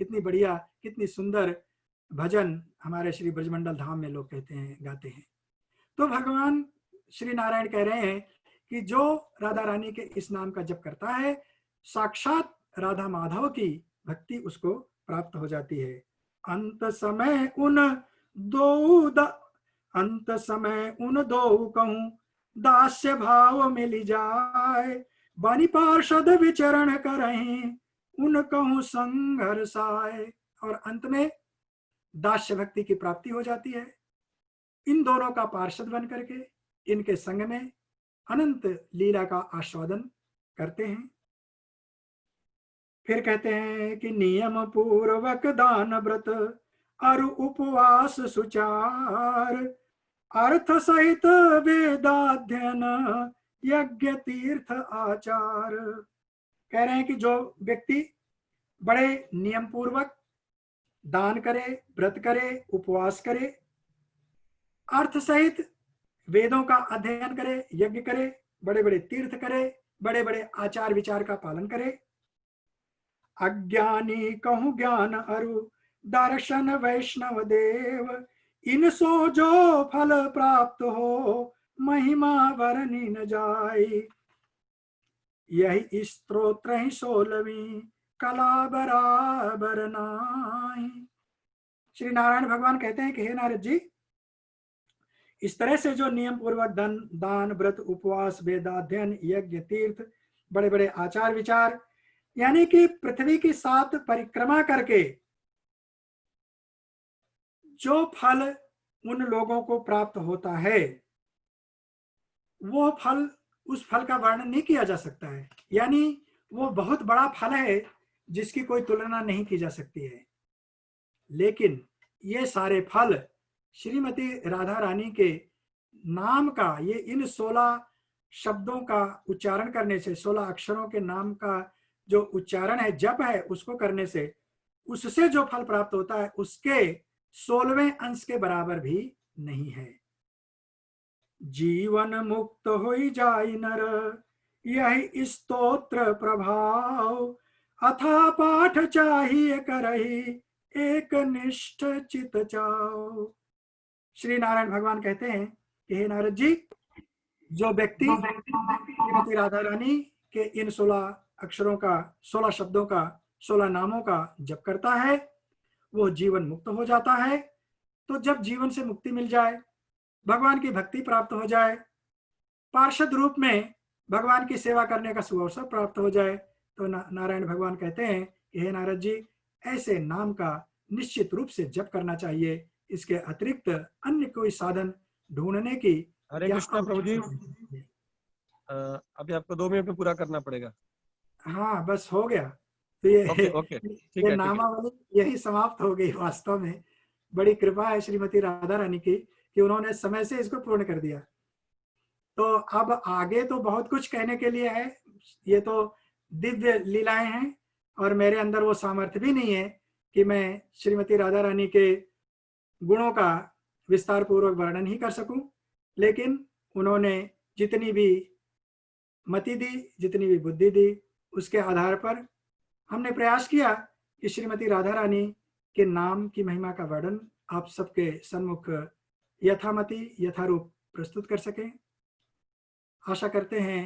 कितनी बढ़िया, कितनी सुंदर भजन हमारे श्री ब्रजमंडल धाम में लोग कहते हैं, गाते हैं। तो भगवान श्री नारायण कह रहे हैं कि जो राधा रानी के इस नाम का जप करता है, साक्षात राधा माधव की भक्ति उसको प्राप्त हो जाती है। अंत समय उन दो कहूं, दास्य भाव मिल जाए, बनि पार्षद विचरण करहीं, उन कहूं संघर्षाए। और अंत में दास्य भक्ति की प्राप्ति हो जाती है। इन दोनों का पार्षद बन करके इनके संग में अनंत लीला का आस्वादन करते हैं। फिर कहते हैं कि नियम पूर्वक दान व्रत अरु उपवास सुचार, अर्थ सहित वेदाध्ययन यज्ञ तीर्थ आचार। कह रहे हैं कि जो व्यक्ति बड़े नियम पूर्वक दान करे, व्रत करे, उपवास करे, अर्थ सहित वेदों का अध्ययन करे, यज्ञ करे, बड़े बड़े तीर्थ करे, बड़े बड़े आचार विचार का पालन करे, अज्ञानी कहूं ज्ञान अरु दर्शन वैष्णव देव, इन सो जो फल प्राप्त हो महिमा वर्णि न जाए। यही स्तोत्र ही 16वीं कला बराबर नाई। श्री नारायण भगवान कहते हैं कि हे नारद जी, इस तरह से जो नियम पूर्वक दान व्रत उपवास वेदाध्ययन यज्ञ तीर्थ बड़े बड़े आचार विचार, यानी कि पृथ्वी की 7 परिक्रमा करके जो फल उन लोगों को प्राप्त होता है, वो फल, उस फल का वर्णन नहीं किया जा सकता है। यानी वो बहुत बड़ा फल है जिसकी कोई तुलना नहीं की जा सकती है। लेकिन ये सारे फल श्रीमती राधा रानी के नाम का, ये इन 16 शब्दों का उच्चारण करने से, 16 अक्षरों के नाम का जो उच्चारण है, जप है, उसको करने से, उससे जो फल प्राप्त होता है उसके 16वें अंश के बराबर भी नहीं है। जीवन मुक्त होई जाई नर, यही स्तोत्र प्रभाव, अथा पाठ चाहिए करही एक निष्ठ चित चाओ। श्री नारायण भगवान कहते हैं कि हे नारद जी, जो व्यक्ति श्रीमती राधा रानी के इन 16 अक्षरों का, 16 शब्दों का, 16 नामों का जप करता है, वो जीवन मुक्त हो जाता है। तो जब जीवन से मुक्ति मिल जाए, भगवान की भक्ति प्राप्त हो जाए, पार्षद रूप में भगवान की सेवा करने का सुअवसर प्राप्त हो जाए, तो नारायण भगवान कहते हैं कि हे नारद जी, ऐसे नाम का निश्चित रूप से जप करना चाहिए। इसके अतिरिक्त अन्य कोई साधन ढूंढने की हरे कृष्णा प्रभु जी, अभी आपको 2 मिनट में पूरा करना पड़ेगा। हाँ, बस हो गया। तो ये ठीक है, नामावली यही समाप्त हो गई। वास्तव में बड़ी कृपा है श्रीमती राधा रानी की कि उन्होंने समय से इसको पूर्ण कर दिया। तो अब आगे तो बहुत कुछ कहने के लिए है। ये तो दिव्य लीलाएं हैं और मेरे अंदर वो सामर्थ्य भी नहीं है कि मैं श्रीमती राधा रानी के गुणों का विस्तार पूर्वक वर्णन ही कर सकूं। लेकिन उन्होंने जितनी भी मति दी, जितनी भी बुद्धि दी, उसके आधार पर हमने प्रयास किया कि श्रीमती राधा रानी के नाम की महिमा का वर्णन आप सबके सम्मुख यथामति यथारूप प्रस्तुत कर सकें। आशा करते हैं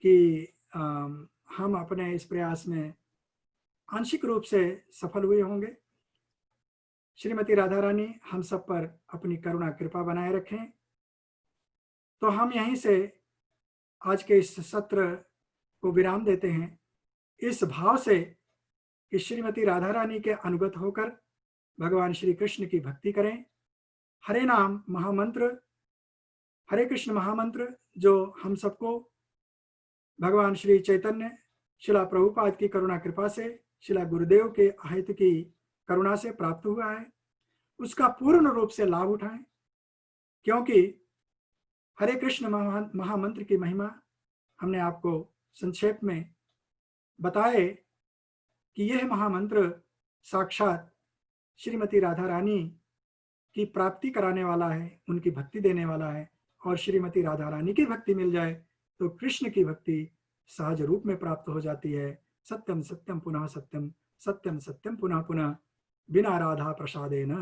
कि हम अपने इस प्रयास में आंशिक रूप से सफल हुए होंगे। श्रीमती राधा रानी हम सब पर अपनी करुणा कृपा बनाए रखें। तो हम यहीं से आज के इस सत्र को विराम देते हैं, इस भाव से कि श्रीमती राधा रानी के अनुगत होकर भगवान श्री कृष्ण की भक्ति करें। हरे नाम महामंत्र, हरे कृष्ण महामंत्र, जो हम सबको भगवान श्री चैतन्य शिला प्रभुपाद की करुणा कृपा से, शिला गुरुदेव के अहित की करुणा से प्राप्त हुआ है, उसका पूर्ण रूप से लाभ उठाएं। क्योंकि हरे कृष्ण महामंत्र की महिमा हमने आपको संक्षेप में बताए कि यह महामंत्र साक्षात श्रीमती राधा रानी की प्राप्ति कराने वाला है, उनकी भक्ति देने वाला है। और श्रीमती राधा रानी की भक्ति मिल जाए तो कृष्ण की भक्ति सहज रूप में प्राप्त हो जाती है। सत्यम सत्यम पुनः सत्यम, सत्यम सत्यम पुनः पुनः, बिना राधा प्रसादेन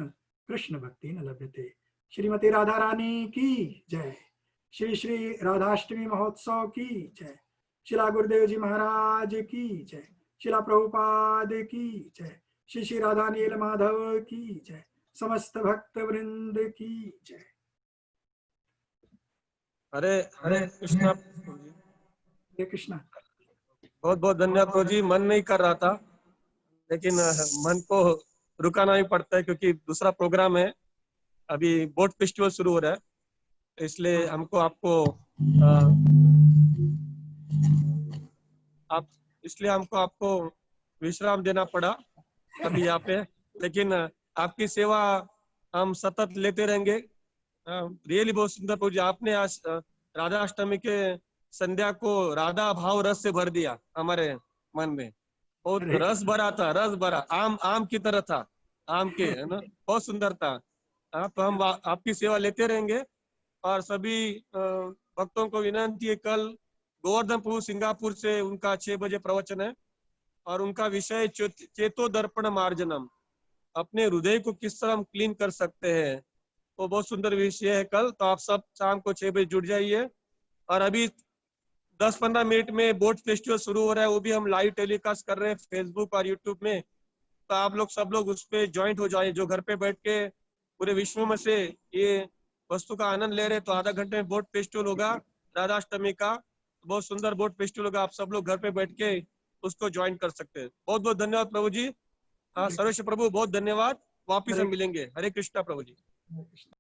कृष्ण भक्ति न लभ्यते। श्रीमती राधा रानी की जय। श्री श्री राधाष्टमी महोत्सव की जय। शिला गुरुदेव जी महाराज की जय। शिला प्रभुपाद की जय। श्री श्री राधा नील माधव की जय। समस्त भक्त वृंद की जय। हरे हरे कृष्णा प्रभु जी। हरे कृष्णा। बहुत बहुत धन्यवाद प्रभु जी। मन नहीं कर रहा था, लेकिन मन को रुकाना ही पड़ता है क्योंकि दूसरा प्रोग्राम है। अभी बोट फेस्टिवल शुरू हो रहा है, इसलिए हमको आपको आप इसलिए हमको आपको विश्राम देना पड़ा अभी यहाँ पे। लेकिन आपकी सेवा हम सतत लेते रहेंगे। रियली बहुत सुंदर प्रभु जी, आपने आज राधा अष्टमी के संध्या को राधा भाव रस से भर दिया हमारे मन में। बहुत हरे रस भरा था, रस भरा, आम आम की तरह था, आम के, है ना, बहुत सुंदर था। तो हम आपकी सेवा लेते रहेंगे। और सभी भक्तों को विनंती है, कल गोवर्धन प्रभु सिंगापुर से उनका 6 बजे प्रवचन है और उनका विषय चेतो दर्पण मार्जनम, अपने हृदय को किस तरह हम क्लीन कर सकते हैं। वो बहुत सुंदर विषय है कल। तो आप सब शाम को 6 बजे जुड़ जाइए। और अभी 10-15 मिनट में बोट फेस्टिवल शुरू हो रहा है, वो भी हम लाइव टेलीकास्ट कर रहे हैं फेसबुक और यूट्यूब में। तो आप लोग सब लोग उस पर ज्वाइंट हो जाए, जो घर पे बैठ के पूरे विश्व में से ये वस्तु का आनंद ले रहे। तो आधा घंटे में बोट फेस्टिवल होगा राधाष्टमी का, बहुत सुंदर बोट फेस्टिवल होगा। आप सब लोग घर पे बैठ के उसको ज्वाइन कर सकते हैं। बहुत बहुत धन्यवाद प्रभु जी। हाँ, सर्वेश्वर प्रभु बहुत धन्यवाद। वापिस हम मिलेंगे। हरे कृष्णा प्रभु जी। कृष्णा।